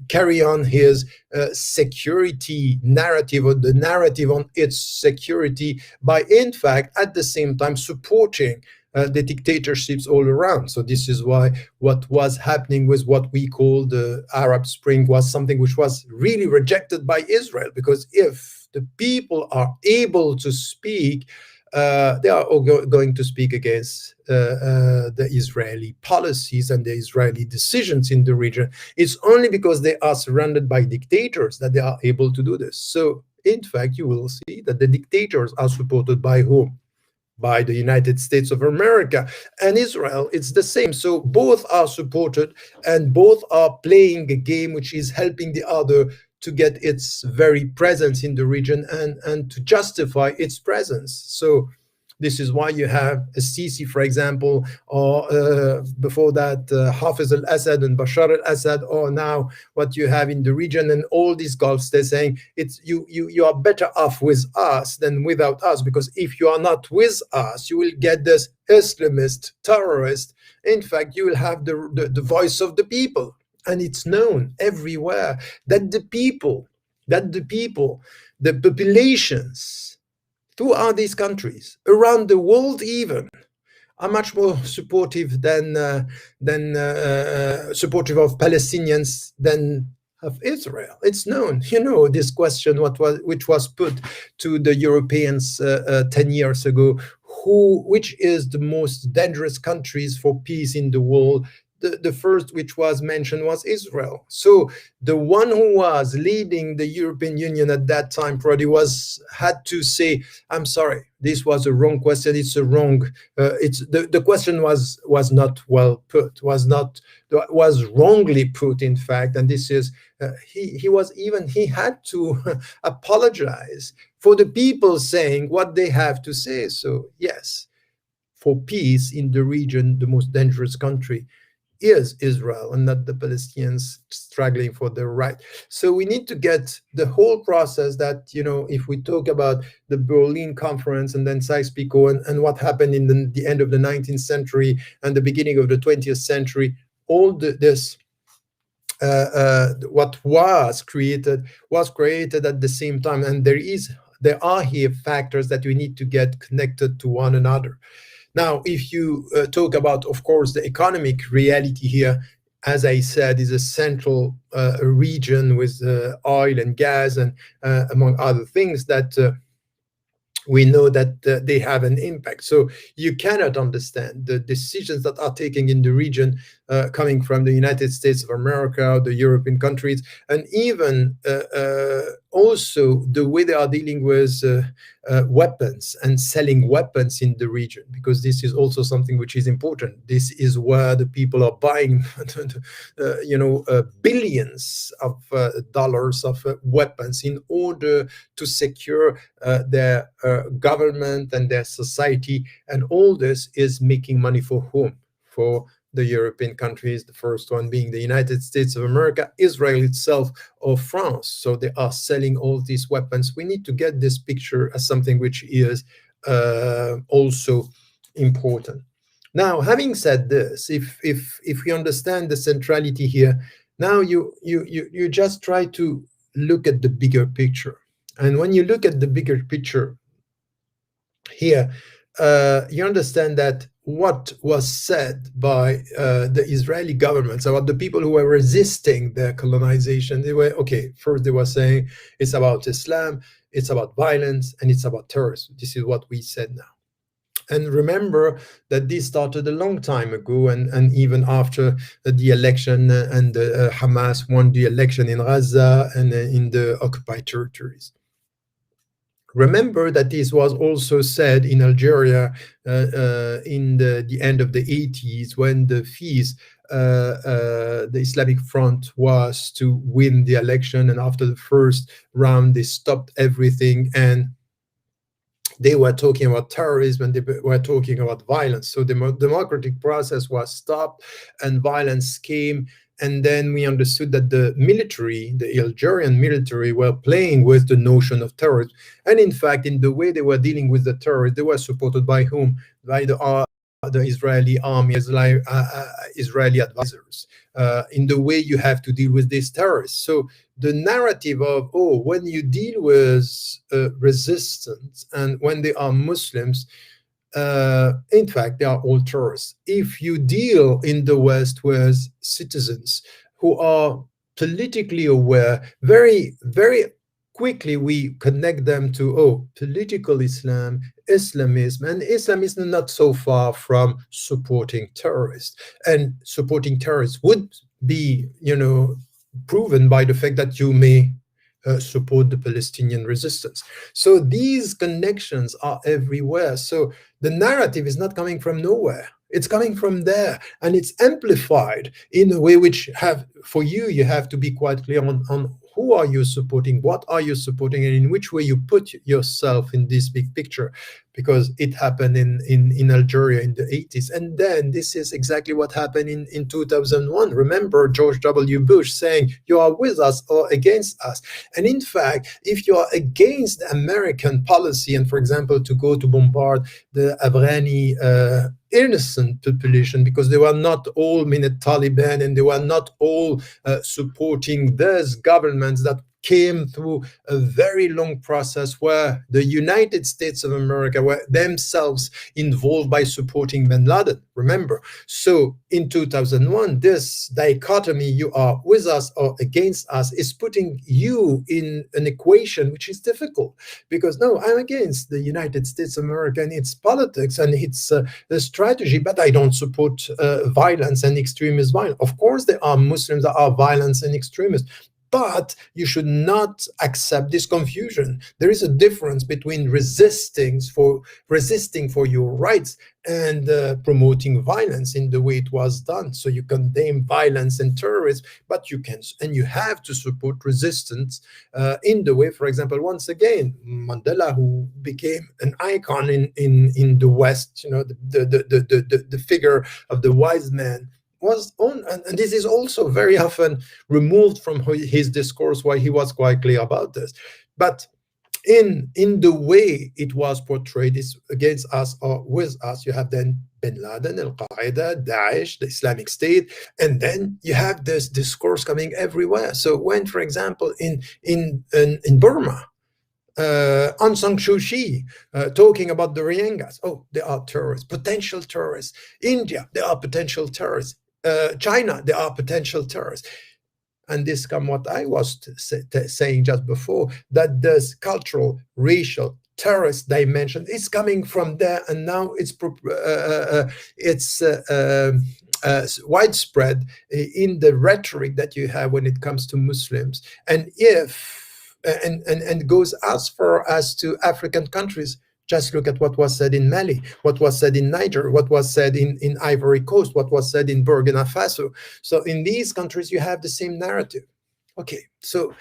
carry on his security narrative, or the narrative on its security, by in fact at the same time supporting the dictatorships all around. So this is why what was happening with what we call the Arab Spring was something which was really rejected by Israel, because if the people are able to speak, they are all going to speak against the Israeli policies and the Israeli decisions in the region. It's only because they are surrounded by dictators that they are able to do this. So, in fact, you will see that the dictators are supported by whom? By the United States of America and Israel. It's the same. So both are supported, and both are playing a game which is helping the other to get its very presence in the region and to justify its presence. So this is why you have a Sisi, for example, or before that, Hafez al-Assad and Bashar al-Assad, or now what you have in the region, and all these Gulf states saying it's you are better off with us than without us, because if you are not with us, you will get this Islamist terrorist. In fact, you will have the voice of the people, and it's known everywhere that the populations throughout these countries, around the world even, are much more supportive than supportive of Palestinians than of Israel. It's known. You know this question, which was put to the Europeans 10 years ago: which is the most dangerous countries for peace in the world? the first which was mentioned was Israel. So the one who was leading the European Union at that time probably had to say, I'm sorry, this was a wrong question. It's a wrong. It's the question was not well put. Was wrongly put, in fact. And this is he had to apologize for the people saying what they have to say. So yes, for peace in the region, the most dangerous country is Israel and not the Palestinians struggling for their right. So we need to get the whole process that, if we talk about the Berlin Conference and then Sykes-Picot and what happened in the end of the 19th century and the beginning of the 20th century, all this what was created at the same time. And there are here factors that we need to get connected to one another. Now, if you talk about, of course, the economic reality here, as I said, is a central region with oil and gas and among other things that we know that they have an impact. So you cannot understand the decisions that are taken in the region coming from the United States of America, the European countries, and even also the way they are dealing with weapons and selling weapons in the region, because this is also something which is important. This is where the people are buying, billions of dollars of weapons in order to secure their government and their society. And all this is making money for whom? For the European countries, the first one being the United States of America, Israel itself, or France. So they are selling all these weapons. We need to get this picture as something which is also important. Now, having said this, if we understand the centrality here, now you just try to look at the bigger picture. And when you look at the bigger picture here, you understand that what was said by the Israeli governments about the people who were resisting their colonization, first they were saying it's about Islam, it's about violence, and it's about terrorism. This is what we said now. And remember that this started a long time ago, and even after the election, and Hamas won the election in Gaza and in the occupied territories. Remember that this was also said in Algeria in the end of the 80s, when the FIS, the Islamic Front, was to win the election. And after the first round, they stopped everything. And they were talking about terrorism and they were talking about violence. So the democratic process was stopped and violence came. And then we understood that the military, the Algerian military, were playing with the notion of terrorism. And in fact, in the way they were dealing with the terrorists, they were supported by whom? By the Israeli army, Israeli advisors, in the way you have to deal with these terrorists. So the narrative of, when you deal with resistance and when they are Muslims, in fact, they are all terrorists. If you deal in the West with citizens who are politically aware, very, very quickly we connect them to, political Islam, Islamism, and Islamism not so far from supporting terrorists. And supporting terrorists would be, proven by the fact that you may support the Palestinian resistance. So these connections are everywhere. So the narrative is not coming from nowhere. It's coming from there, and it's amplified in a way which you have to be quite clear on who are you supporting, what are you supporting, and in which way you put yourself in this big picture, because it happened in Algeria in the 80s. And then this is exactly what happened in 2001. Remember George W. Bush saying, you are with us or against us. And in fact, if you are against the American policy, and for example, to go to bombard the Afghani innocent population, because they were not all Taliban and they were not all supporting those governments that came through a very long process where the United States of America were themselves involved by supporting bin Laden. Remember, so in 2001, this dichotomy, you are with us or against us, is putting you in an equation which is difficult, because no, I'm against the United States of America and its politics and its the strategy, but I don't support violence and extremist violence. Of course, there are Muslims that are violent and extremists, but you should not accept this confusion. There is a difference between resisting for your rights and promoting violence in the way it was done. So you condemn violence and terrorism, but you can and you have to support resistance in the way, for example, once again, Mandela, who became an icon in the West, the figure of the wise man, was on, and this is also very often removed from his discourse, why he was quite clear about this. But in the way it was portrayed, is against us or with us. You have then bin Laden, Al-Qaeda, Daesh, the Islamic State, and then you have this discourse coming everywhere. So when, for example, in Burma, Aung San Suu Kyi talking about the Rohingyas, oh, they are terrorists, potential terrorists. India, they are potential terrorists. China, they are potential terrorists. And this comes what I was saying just before, that this cultural, racial, terrorist dimension is coming from there, and now it's widespread in the rhetoric that you have when it comes to Muslims. And goes as far as to African countries. Just look at what was said in Mali, what was said in Niger, what was said in Ivory Coast, what was said in Burkina Faso. So in these countries, you have the same narrative. Okay, so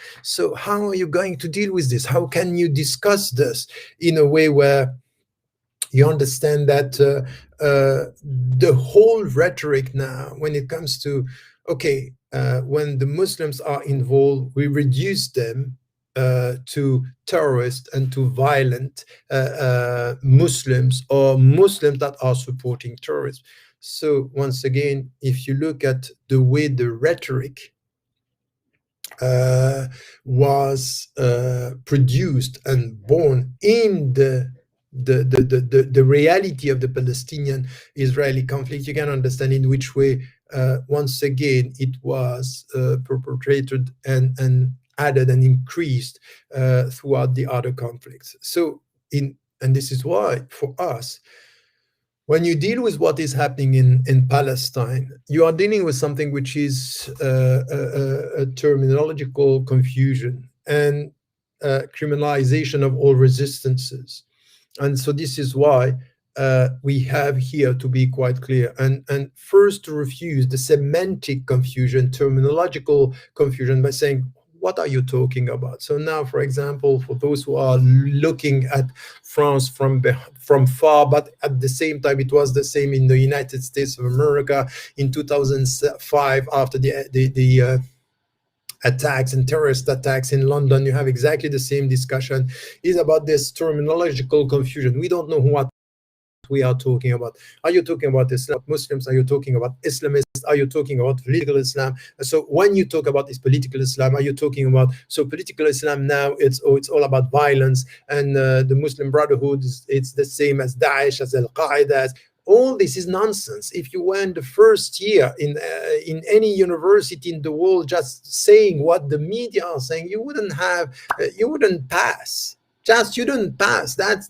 how are you going to deal with this? How can you discuss this in a way where you understand that the whole rhetoric now, when it comes to, okay, when the Muslims are involved, we reduce them to terrorists and to violent Muslims, or Muslims that are supporting terrorism. So once again, if you look at the way the rhetoric was produced and born in the reality of the Palestinian-Israeli conflict, you can understand in which way, once again, it was perpetrated and added and increased throughout the other conflicts. So, and this is why, for us, when you deal with what is happening in Palestine, you are dealing with something which is a terminological confusion and criminalization of all resistances. And so this is why we have here to be quite clear and first to refuse the semantic confusion, terminological confusion, by saying, what are you talking about? So now, for example, for those who are looking at France from far, but at the same time, it was the same in the United States of America in 2005 after the attacks and terrorist attacks in London. You have exactly the same discussion. Is about this terminological confusion. We don't know what we are talking about. Are you talking about Islam, Muslims? Are you talking about Islamists? Are you talking about political Islam? So when you talk about this political Islam, are you talking about, so political Islam now, it's all about violence, and the Muslim Brotherhood, it's the same as Daesh, as Al-Qaeda. All this is nonsense. If you went the first year in any university in the world just saying what the media are saying, you wouldn't pass. You don't pass. That's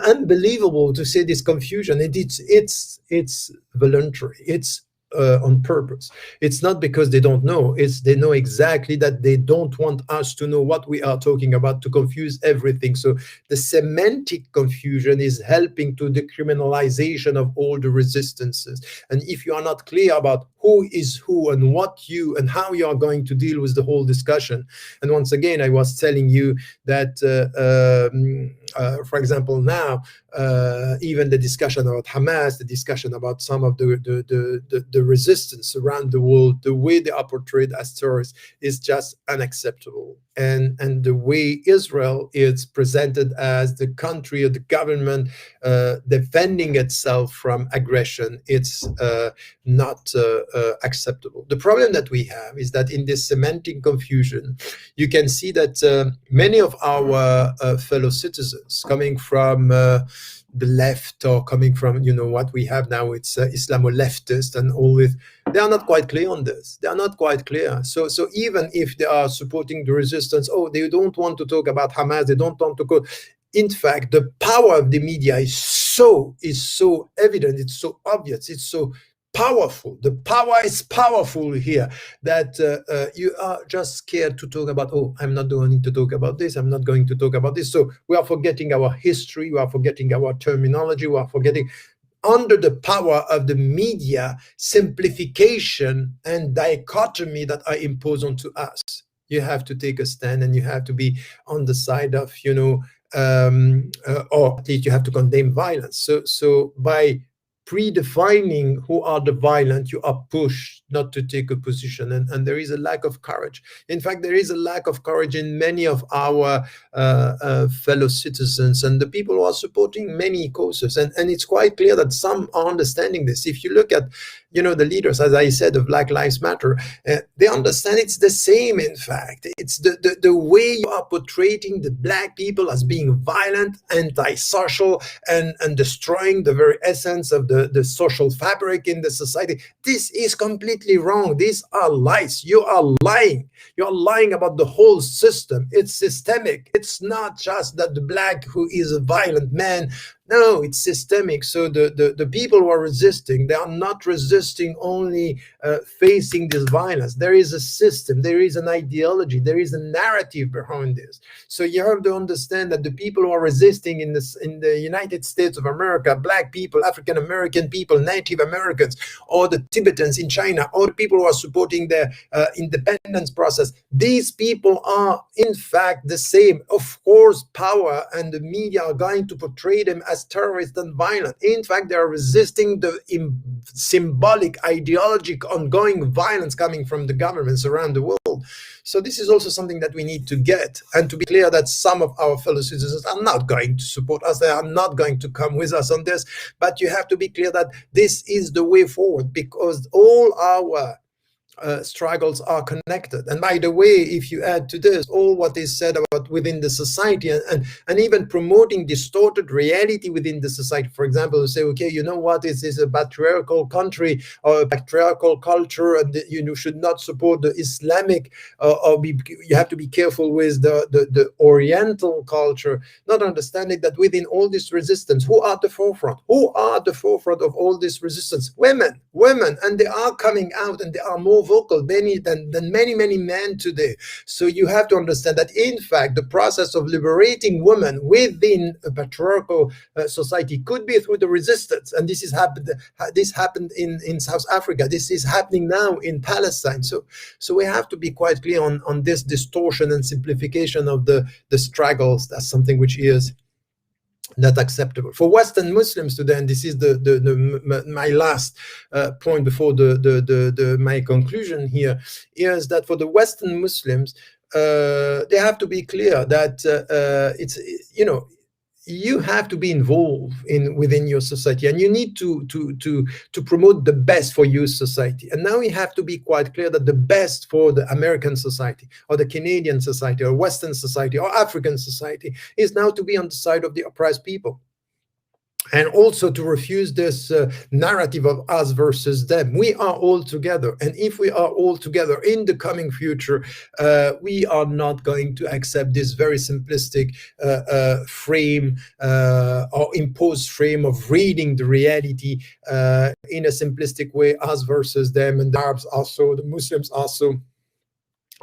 unbelievable to say this confusion. It's voluntary. It's on purpose. It's not because they don't know. They know exactly that they don't want us to know what we are talking about, to confuse everything. So the semantic confusion is helping to the criminalization of all the resistances. And if you are not clear about who is who and what you and how you are going to deal with the whole discussion, and once again, I was telling you that, for example, now even the discussion about Hamas, the discussion about some of the resistance around the world, the way they are portrayed as terrorists is just unacceptable. and the way Israel is presented as the country or the government defending itself from aggression, it's not acceptable. The problem that we have is that in this semantic confusion, you can see that many of our fellow citizens coming from the left, or coming from, what we have now, it's Islamo-leftist and all this, they are not quite clear on this. They are not quite clear. So even if they are supporting the resistance, they don't want to talk about Hamas, they don't want to go. In fact, the power of the media is so evident, it's so obvious, it's so powerful. The power is powerful here that you are just scared to talk about, I'm not going to talk about this, I'm not going to talk about this. So we are forgetting our history, we are forgetting our terminology, we are forgetting, under the power of the media, simplification and dichotomy that are imposed onto us. You have to take a stand, and you have to be on the side of, or at least you have to condemn violence. So by predefining who are the violent, you are pushed not to take a position, and there is a lack of courage. In fact, there is a lack of courage in many of our fellow citizens and the people who are supporting many causes, and it's quite clear that some are understanding this. If you look at the leaders, as I said, of Black Lives Matter, they understand it's the same. In fact, it's the way you are portraying the black people as being violent, antisocial, and destroying the very essence of the social fabric in the society. This is completely wrong. These are lies. You are lying. You're lying about the whole system. It's systemic. It's not just that the black who is a violent man. No, it's systemic. So the people who are resisting, they are not resisting only facing this violence. There is a system, there is an ideology, there is a narrative behind this. So you have to understand that the people who are resisting in the United States of America, black people, African American people, Native Americans, or the Tibetans in China, or the people who are supporting their independence process, these people are in fact the same. Of course, power and the media are going to portray them as terrorist and violent. In fact, they are resisting the symbolic, ideologic, ongoing violence coming from the governments around the world. So this is also something that we need to get, and to be clear that some of our fellow citizens are not going to support us. They are not going to come with us on this. But you have to be clear that this is the way forward, because all our struggles are connected. And by the way, if you add to this all what is said about within the society, and even promoting distorted reality within the society, for example, to say, okay, you know what, this is a patriarchal country or a patriarchal culture, and you should not support the Islamic, you have to be careful with the Oriental culture, not understanding that within all this resistance, who are at the forefront? Who are at the forefront of all this resistance? Women, and they are coming out, and they are more vocal than many men today. So you have to understand that in fact the process of liberating women within a patriarchal society could be through the resistance, and this happened in South Africa. This is happening now in Palestine. So we have to be quite clear on this distortion and simplification of the struggles. That's something which is not acceptable for Western Muslims today. And this is my last point before my conclusion here, is that for the Western Muslims, they have to be clear that it's you have to be involved within your society, and you need to promote the best for your society. And now we have to be quite clear that the best for the American society, or the Canadian society, or Western society, or African society is now to be on the side of the oppressed people. And also to refuse this narrative of us versus them. We are all together. And if we are all together in the coming future, we are not going to accept this very simplistic frame or imposed frame of reading the reality in a simplistic way, us versus them, and the Arabs also, the Muslims also.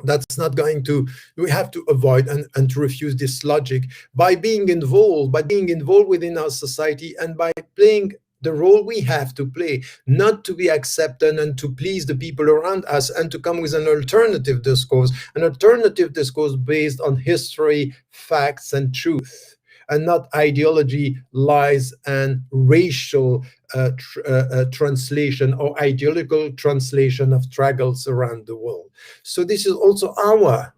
That's not going to, we have to avoid and to refuse this logic by being involved within our society, and by playing the role we have to play, not to be accepted and to please the people around us, and to come with an alternative discourse based on history, facts, and truth, and not ideology, lies, and racial translation or ideological translation of struggles around the world. So this is also our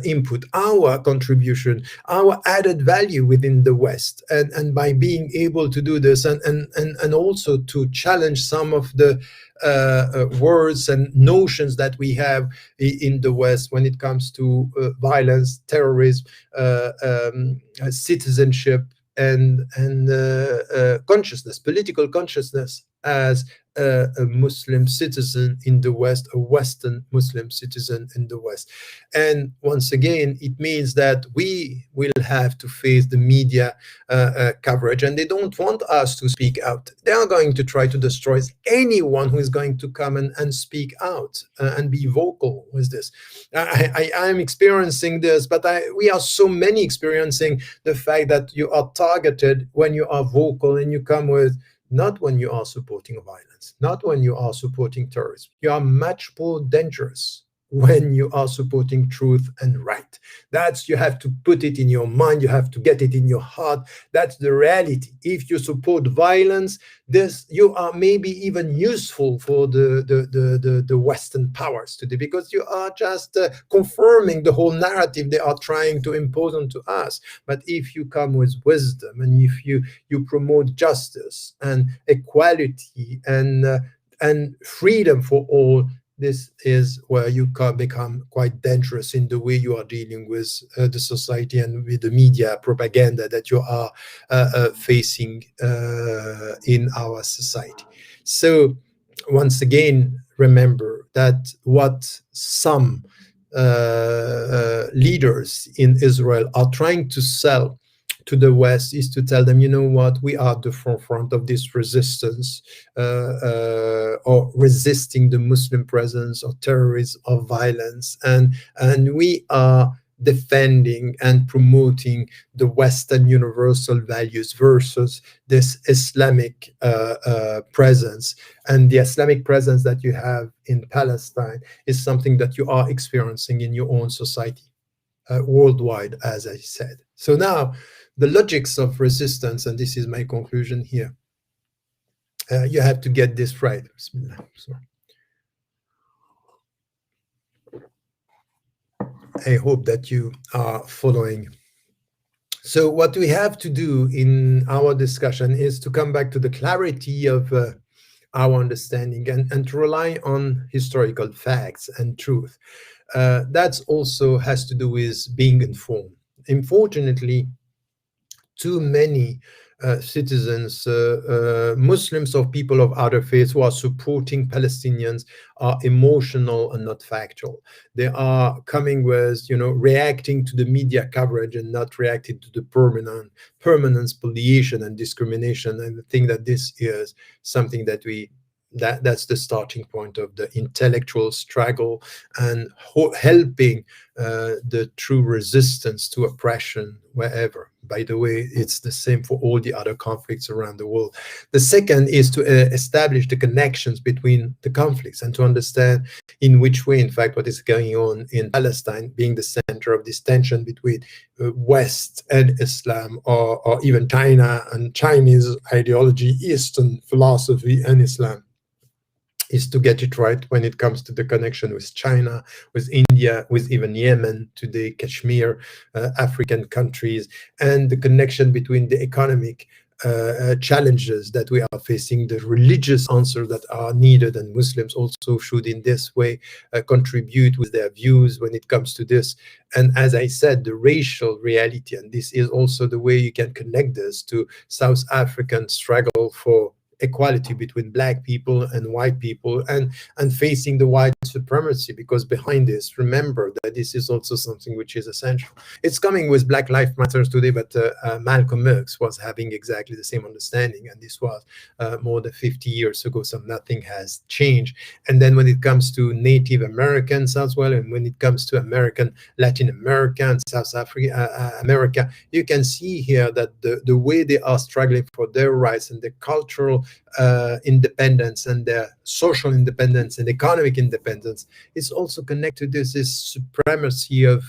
input, our contribution, our added value within the West, and by being able to do this, and also to challenge some of the words and notions that we have in the West when it comes to violence, terrorism, citizenship, and consciousness, political consciousness, as a Muslim citizen in the West, a Western Muslim citizen in the West. And once again, it means that we will have to face the media coverage, and they don't want us to speak out. They are going to try to destroy anyone who is going to come and speak out and be vocal with this. I am experiencing this, but we are so many experiencing the fact that you are targeted when you are vocal and you come with, not when you are supporting violence, not when you are supporting terrorism. You are much more dangerous when you are supporting truth and right. That's, you have to put it in your mind, you have to get it in your heart. That's the reality. If you support violence, this, you are maybe even useful for the Western powers today, because you are just confirming the whole narrative they are trying to impose onto us. But if you come with wisdom, and if you promote justice and equality and freedom for all, this is where you can become quite dangerous in the way you are dealing with the society and with the media propaganda that you are facing in our society. So once again, remember that what some leaders in Israel are trying to sell to the West is to tell them, you know what, we are at the forefront of this resistance, or resisting the Muslim presence or terrorism or violence, and we are defending and promoting the Western universal values versus this Islamic presence. And the Islamic presence that you have in Palestine is something that you are experiencing in your own society. Worldwide, as I said. So now, the logics of resistance, and this is my conclusion here. You have to get this right. I hope that you are following. So what we have to do in our discussion is to come back to the clarity of our understanding, and to rely on historical facts and truth. That also has to do with being informed. Unfortunately, too many citizens, Muslims or people of other faiths who are supporting Palestinians, are emotional and not factual. They are coming with, reacting to the media coverage and not reacting to the permanent spoliation and discrimination. And I think that this is something that that's the starting point of the intellectual struggle, and helping the true resistance to oppression wherever. By the way, it's the same for all the other conflicts around the world. The second is to establish the connections between the conflicts, and to understand in which way, in fact, what is going on in Palestine, being the center of this tension between West and Islam, or even China and Chinese ideology, Eastern philosophy and Islam, is to get it right when it comes to the connection with China, with India, with even Yemen today, Kashmir, African countries, and the connection between the economic challenges that we are facing, the religious answers that are needed, and Muslims also should in this way contribute with their views when it comes to this. And as I said, the racial reality, and this is also the way you can connect this to South African struggle for equality between black people and white people, and facing the white supremacy, because behind this, remember that this is also something which is essential. It's coming with Black Lives Matters today, but Malcolm X was having exactly the same understanding, and this was more than 50 years ago, so nothing has changed. And then when it comes to Native Americans as well, and when it comes to Latin America and South Africa, America, you can see here that the way they are struggling for their rights and the cultural independence and their social independence and economic independence is also connected to this supremacy of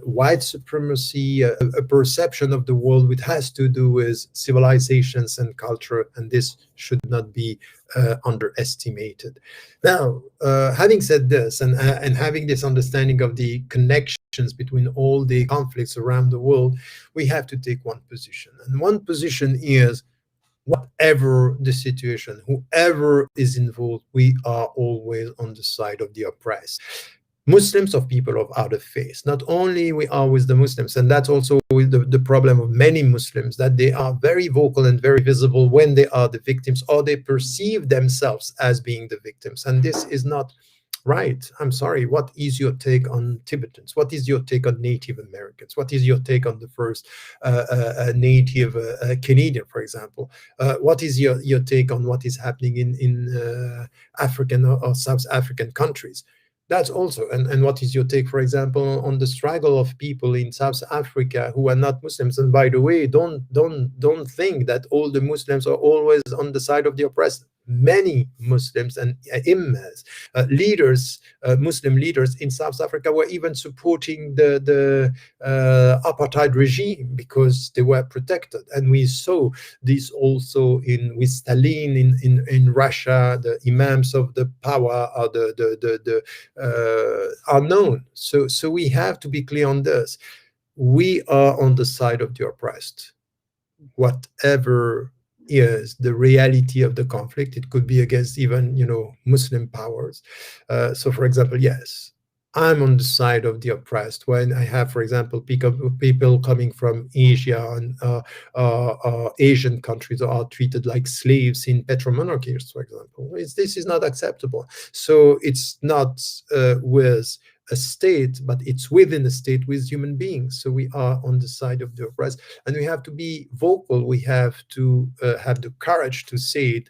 white supremacy, a perception of the world which has to do with civilizations and culture, and this should not be underestimated. Now, having said this, and having this understanding of the connections between all the conflicts around the world, we have to take one position. And one position is, whatever the situation, whoever is involved, we are always on the side of the oppressed. Muslims, of people of other faiths. Not only we are with the Muslims, and that's also the problem of many Muslims, that they are very vocal and very visible when they are the victims, or they perceive themselves as being the victims. And this is not right. I'm sorry. What is your take on Tibetans? What is your take on Native Americans? What is your take on the first Native Canadian, for example? What is your take on what is happening in African or South African countries? That's also, and what is your take, for example, on the struggle of people in South Africa who are not Muslims? And by the way, don't think that all the Muslims are always on the side of the oppressed. Many Muslims and imams, leaders, Muslim leaders in South Africa were even supporting the apartheid regime because they were protected. And we saw this also with Stalin in Russia. The imams of the power are are known. So we have to be clear on this. We are on the side of the oppressed. Whatever is the reality of the conflict, it could be against even Muslim powers. So for example, yes, I'm on the side of the oppressed when I have, for example, people coming from Asia and Asian countries are treated like slaves in petromonarchies, for example. This is not acceptable. So it's not with a state, but it's within a state with human beings. So we are on the side of the oppressed, and we have to be vocal. We have to have the courage to say it,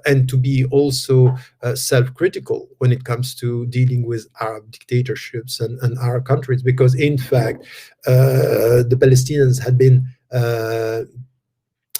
and to be also self-critical when it comes to dealing with Arab dictatorships and Arab countries, because in fact, the Palestinians had been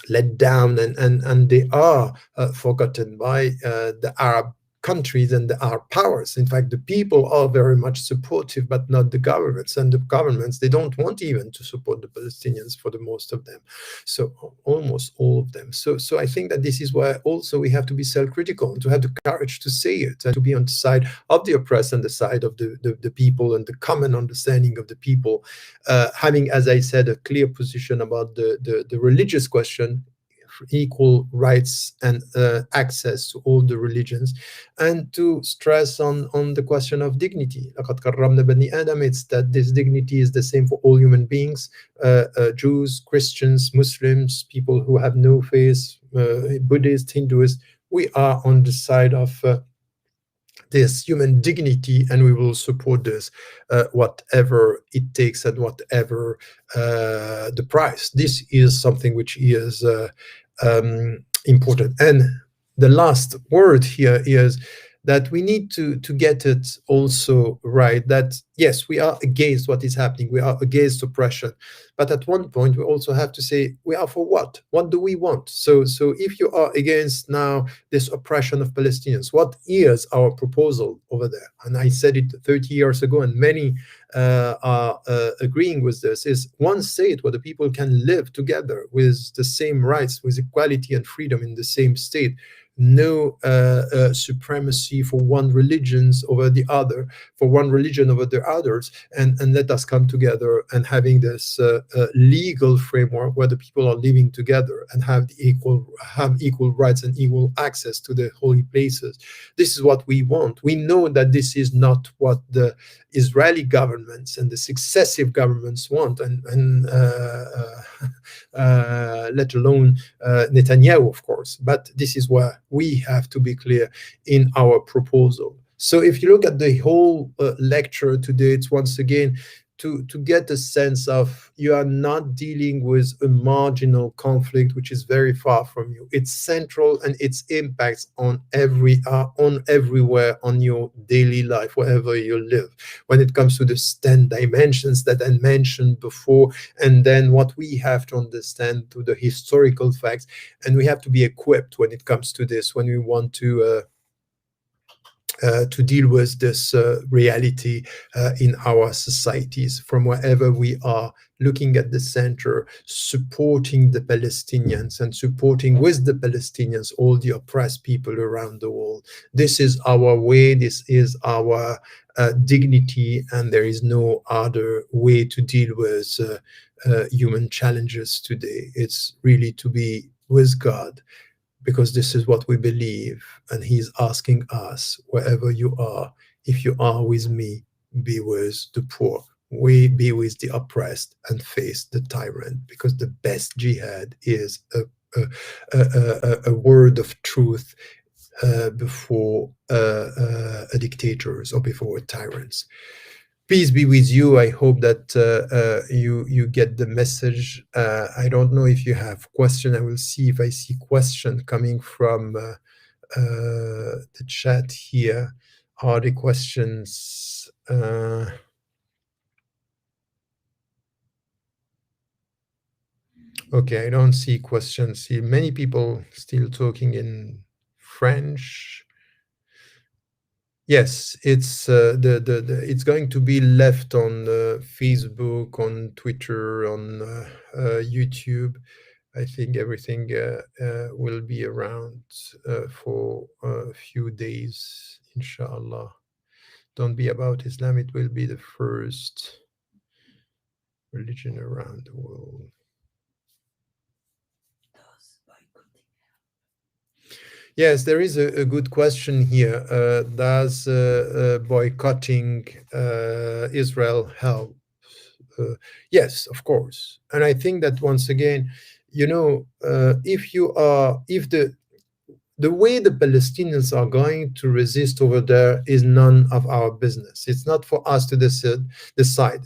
let down, and they are forgotten by the Arab countries and the Arab powers. In fact, the people are very much supportive, but not the governments. And the governments, they don't want even to support the Palestinians for the most of them. So almost all of them. So I think that this is why also we have to be self-critical and to have the courage to say it and to be on the side of the oppressed and the side of the people and the common understanding of the people, having, as I said, a clear position about the religious question, equal rights and access to all the religions, and to stress on the question of dignity. لقد كرمنا بني آدم. It's that this dignity is the same for all human beings, Jews, Christians, Muslims, people who have no faith, Buddhists, Hindus. We are on the side of this human dignity, and we will support this whatever it takes and whatever the price. This is something which is important. And the last word here is that we need to get it also right, that yes, we are against what is happening, we are against oppression, but at one point we also have to say, we are for what do we want? So if you are against now this oppression of Palestinians, what is our proposal over there? And I said it 30 years ago, and many are agreeing with this, is one state where the people can live together with the same rights, with equality and freedom in the same state. No supremacy for one religion over the other, for one religion over the others, and let us come together and having this legal framework where the people are living together and have equal rights and equal access to the holy places. This is what we want. We know that this is not what the Israeli governments and the successive governments want, and let alone Netanyahu, of course. But this is where we have to be clear in our proposal. So if you look at the whole lecture today, it's once again to get a sense of you are not dealing with a marginal conflict which is very far from you. It's central, and its impacts on everywhere on your daily life wherever you live. When it comes to the 10 dimensions that I mentioned before, and then what we have to understand to the historical facts, and we have to be equipped when it comes to this, when we want to deal with this reality in our societies from wherever we are, looking at the center, supporting the Palestinians and supporting with the Palestinians all the oppressed people around the world. This is our way, this is our dignity, and there is no other way to deal with human challenges today. It's really to be with God, because this is what we believe. And he's asking us, wherever you are, if you are with me, be with the poor, we be with the oppressed, and face the tyrant, because the best jihad is a word of truth before dictators or before tyrants. Peace be with you. I hope that you get the message. I don't know if you have question. I will see if I see question coming from the chat here. Are the questions? Okay, I don't see questions. See many people still talking in French. Yes, it's it's going to be left on Facebook, on Twitter, on YouTube. I think everything will be around for a few days, inshallah. Don't be about Islam. It will be the first religion around the world. Yes, there is a good question here. Does boycotting Israel help? Yes, of course. And I think that once again, if the way the Palestinians are going to resist over there is none of our business. It's not for us to decide.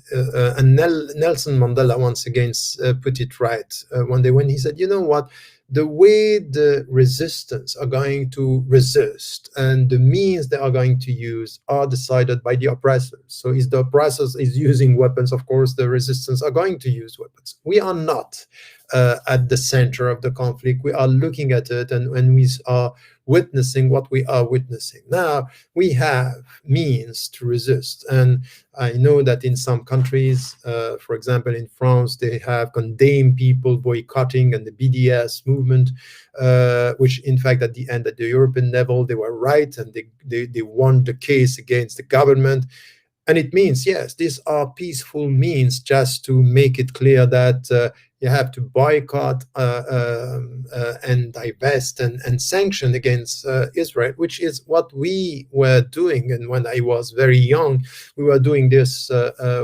And Nelson Mandela once again put it right one day when he said, you know what? The way the resistance are going to resist and the means they are going to use are decided by the oppressors. So if the oppressors is using weapons, of course, the resistance are going to use weapons. We are not at the center of the conflict. We are looking at it, and we are witnessing what we are witnessing. Now, we have means to resist. And I know that in some countries, for example, in France, they have condemned people boycotting and the BDS movement, which in fact, at the end, at the European level, they were right, and they won the case against the government. And it means, yes, these are peaceful means, just to make it clear that you have to boycott and divest and sanction against Israel, which is what we were doing. And when I was very young, we were doing this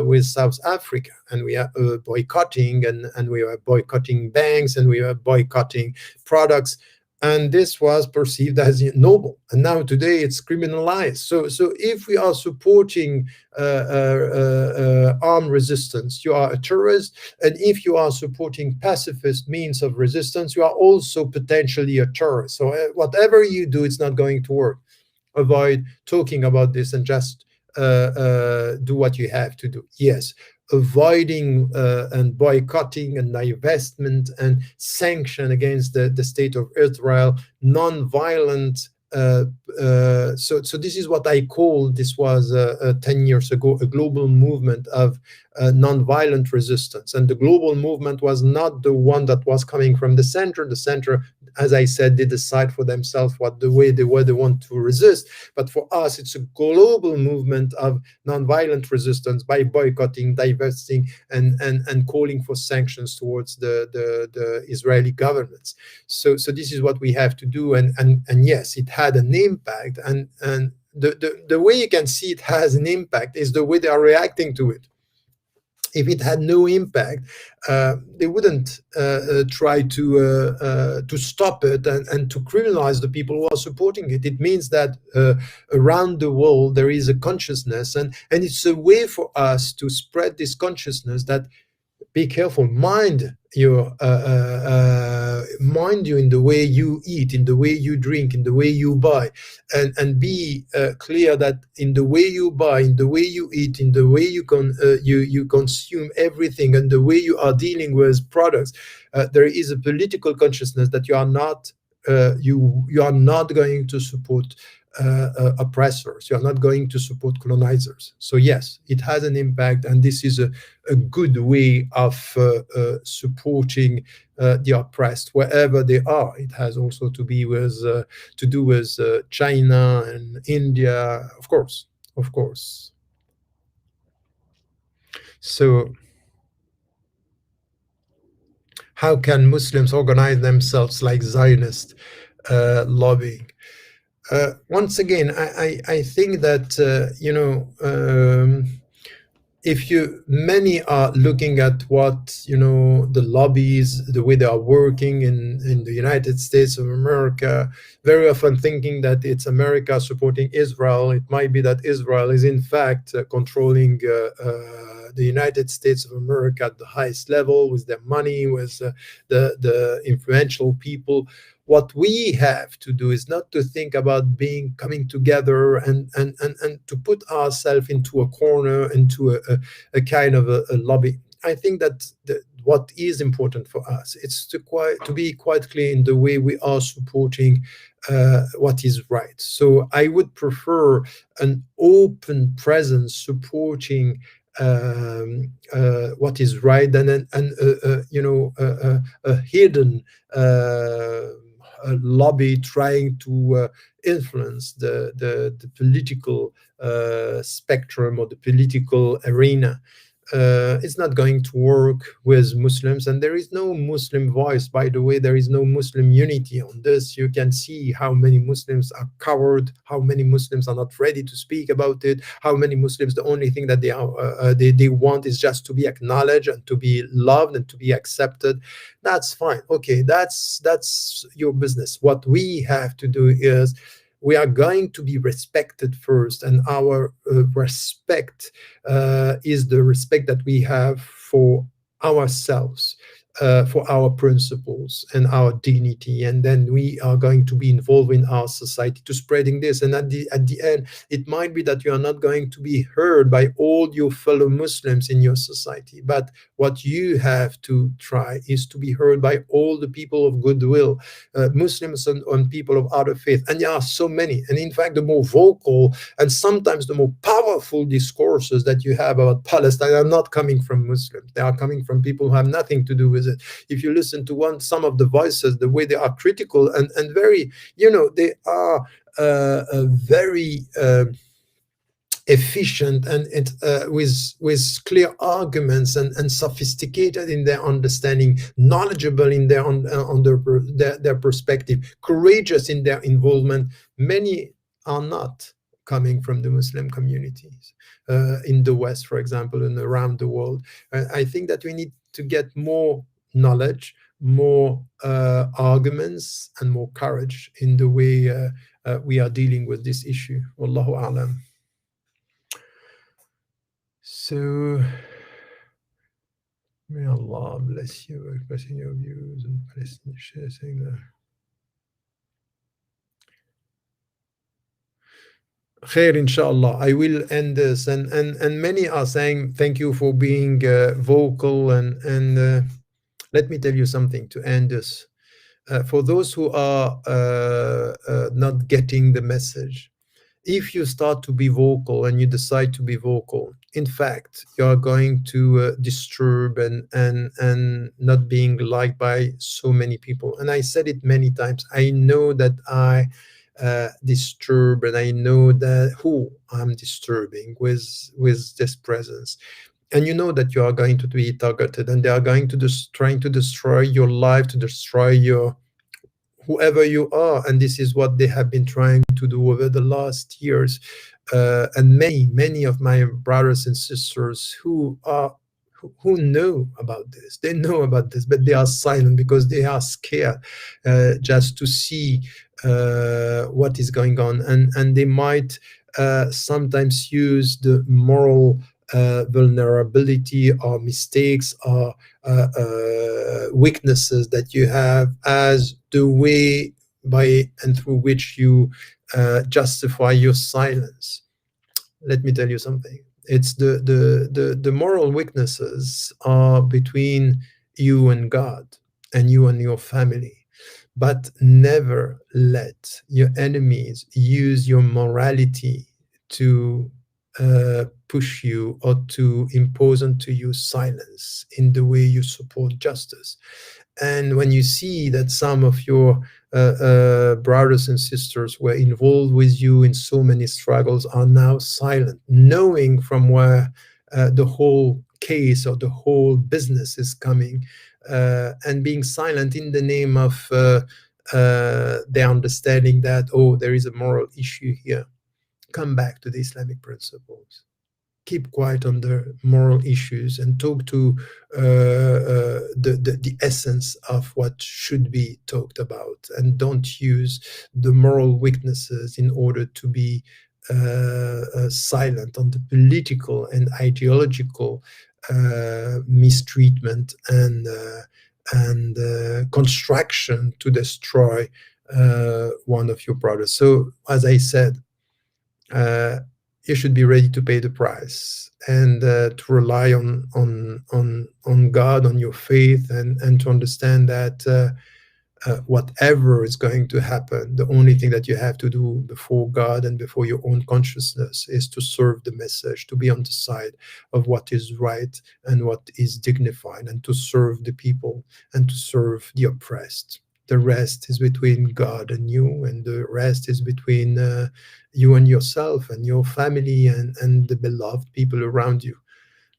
with South Africa, and we are boycotting, and we were boycotting banks, and we were boycotting products. And this was perceived as noble, and now today it's criminalized. So if we are supporting armed resistance, you are a terrorist, and if you are supporting pacifist means of resistance, you are also potentially a terrorist. So whatever you do, it's not going to work. Avoid talking about this and just do what you have to do. Yes, avoiding and boycotting and divestment and sanction against the state of Israel, non-violent. So this is what I call, this was 10 years ago, a global movement of non-violent resistance. And the global movement was not the one that was coming from the center. The center, as I said, they decide for themselves what the way they want to resist. But for us, it's a global movement of non-violent resistance by boycotting, divesting, and calling for sanctions towards the Israeli governments. So this is what we have to do. And yes, it had an impact. And the way you can see it has an impact is the way they are reacting to it. If it had no impact, they wouldn't try to stop it and to criminalize the people who are supporting it. It means that around the world there is a consciousness, and it's a way for us to spread this consciousness that be careful, mind you in the way you eat, in the way you drink, in the way you buy, and be clear that in the way you buy, in the way you eat, in the way you consume everything, and the way you are dealing with products, there is a political consciousness that you are not going to support oppressors. You are not going to support colonizers. So yes, it has an impact, and this is a good way of supporting the oppressed wherever they are. It has also to do with China and India, of course. So how can Muslims organize themselves like Zionist lobbying? Once again, I think that if you many are looking at what the lobbies, the way they are working in the United States of America, very often thinking that it's America supporting Israel. It might be that Israel is in fact controlling the United States of America at the highest level with their money, with the influential people. What we have to do is not to think about coming together and to put ourselves into a corner, into a kind of a lobby. I think that what is important for us is to be quite clear in the way we are supporting what is right. So I would prefer an open presence supporting what is right than a hidden lobby trying to influence the political spectrum or the political arena. It's not going to work with Muslims, and there is no Muslim voice. By the way, there is no Muslim unity on this. You can see how many Muslims are coward, how many Muslims are not ready to speak about it, how many Muslims the only thing that they want is just to be acknowledged and to be loved and to be accepted. That's fine. Okay, that's your business. What we have to do is we are going to be respected first, and our respect is the respect that we have for ourselves, for our principles and our dignity, and then we are going to be involved in our society to spreading this. And at the end, it might be that you are not going to be heard by all your fellow Muslims in your society, but what you have to try is to be heard by all the people of goodwill, Muslims and people of other faith. And there are so many. And in fact, the more vocal and sometimes the more powerful discourses that you have about Palestine are not coming from Muslims. They are coming from people who have nothing to do with it. If you listen to some of the voices, the way they are critical and very, they are very efficient and with clear arguments and sophisticated in their understanding, knowledgeable in their perspective, courageous in their involvement. Many are not coming from the Muslim communities in the West, for example, and around the world. I think that we need to get more knowledge, more arguments, and more courage in the way we are dealing with this issue. Wallahu a'lam. So, may Allah bless you for expressing your views and Palestinian saying that. Khair, inshallah. I will end this, and many are saying thank you for being vocal, and let me tell you something to end this. For those who are not getting the message, if you start to be vocal and you decide to be vocal, in fact, you are going to disturb and not being liked by so many people. And I said it many times. I know that I disturb, and I know that who I'm disturbing with this presence. And you know that you are going to be targeted, and they are going to trying to destroy your life, to destroy your whoever you are. And this is what they have been trying to do over the last years. And many of my brothers and sisters who who know about this. They know about this, but they are silent because they are scared just to see what is going on, and they might sometimes use the moral vulnerability or mistakes or weaknesses that you have as the way by and through which you justify your silence. Let me tell you something. It's the moral weaknesses are between you and God and you and your family. But never let your enemies use your morality to push you or to impose onto you silence in the way you support justice. And when you see that some of your brothers and sisters were involved with you in so many struggles are now silent, knowing from where the whole case or the whole business is coming, and being silent in the name of their understanding that, oh, there is a moral issue here, come back to the Islamic principles, keep quiet on the moral issues and talk to the essence of what should be talked about, and don't use the moral weaknesses in order to be silent on the political and ideological mistreatment and construction to destroy one of your brothers. So, as I said, uh, you should be ready to pay the price and to rely on God, on your faith, and to understand that whatever is going to happen, the only thing that you have to do before God and before your own consciousness is to serve the message, to be on the side of what is right and what is dignified, and to serve the people and to serve the oppressed. The rest is between God and you, and the rest is between you and yourself and your family and the beloved people around you.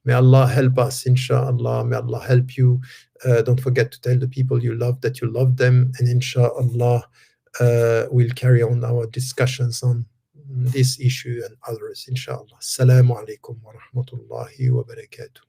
May Allah help us, inshallah. May Allah help you. Don't forget to tell the people you love that you love them. And inshallah, we'll carry on our discussions on this issue and others, inshallah. Assalamu alaikum wa rahmatullahi wa barakatuh.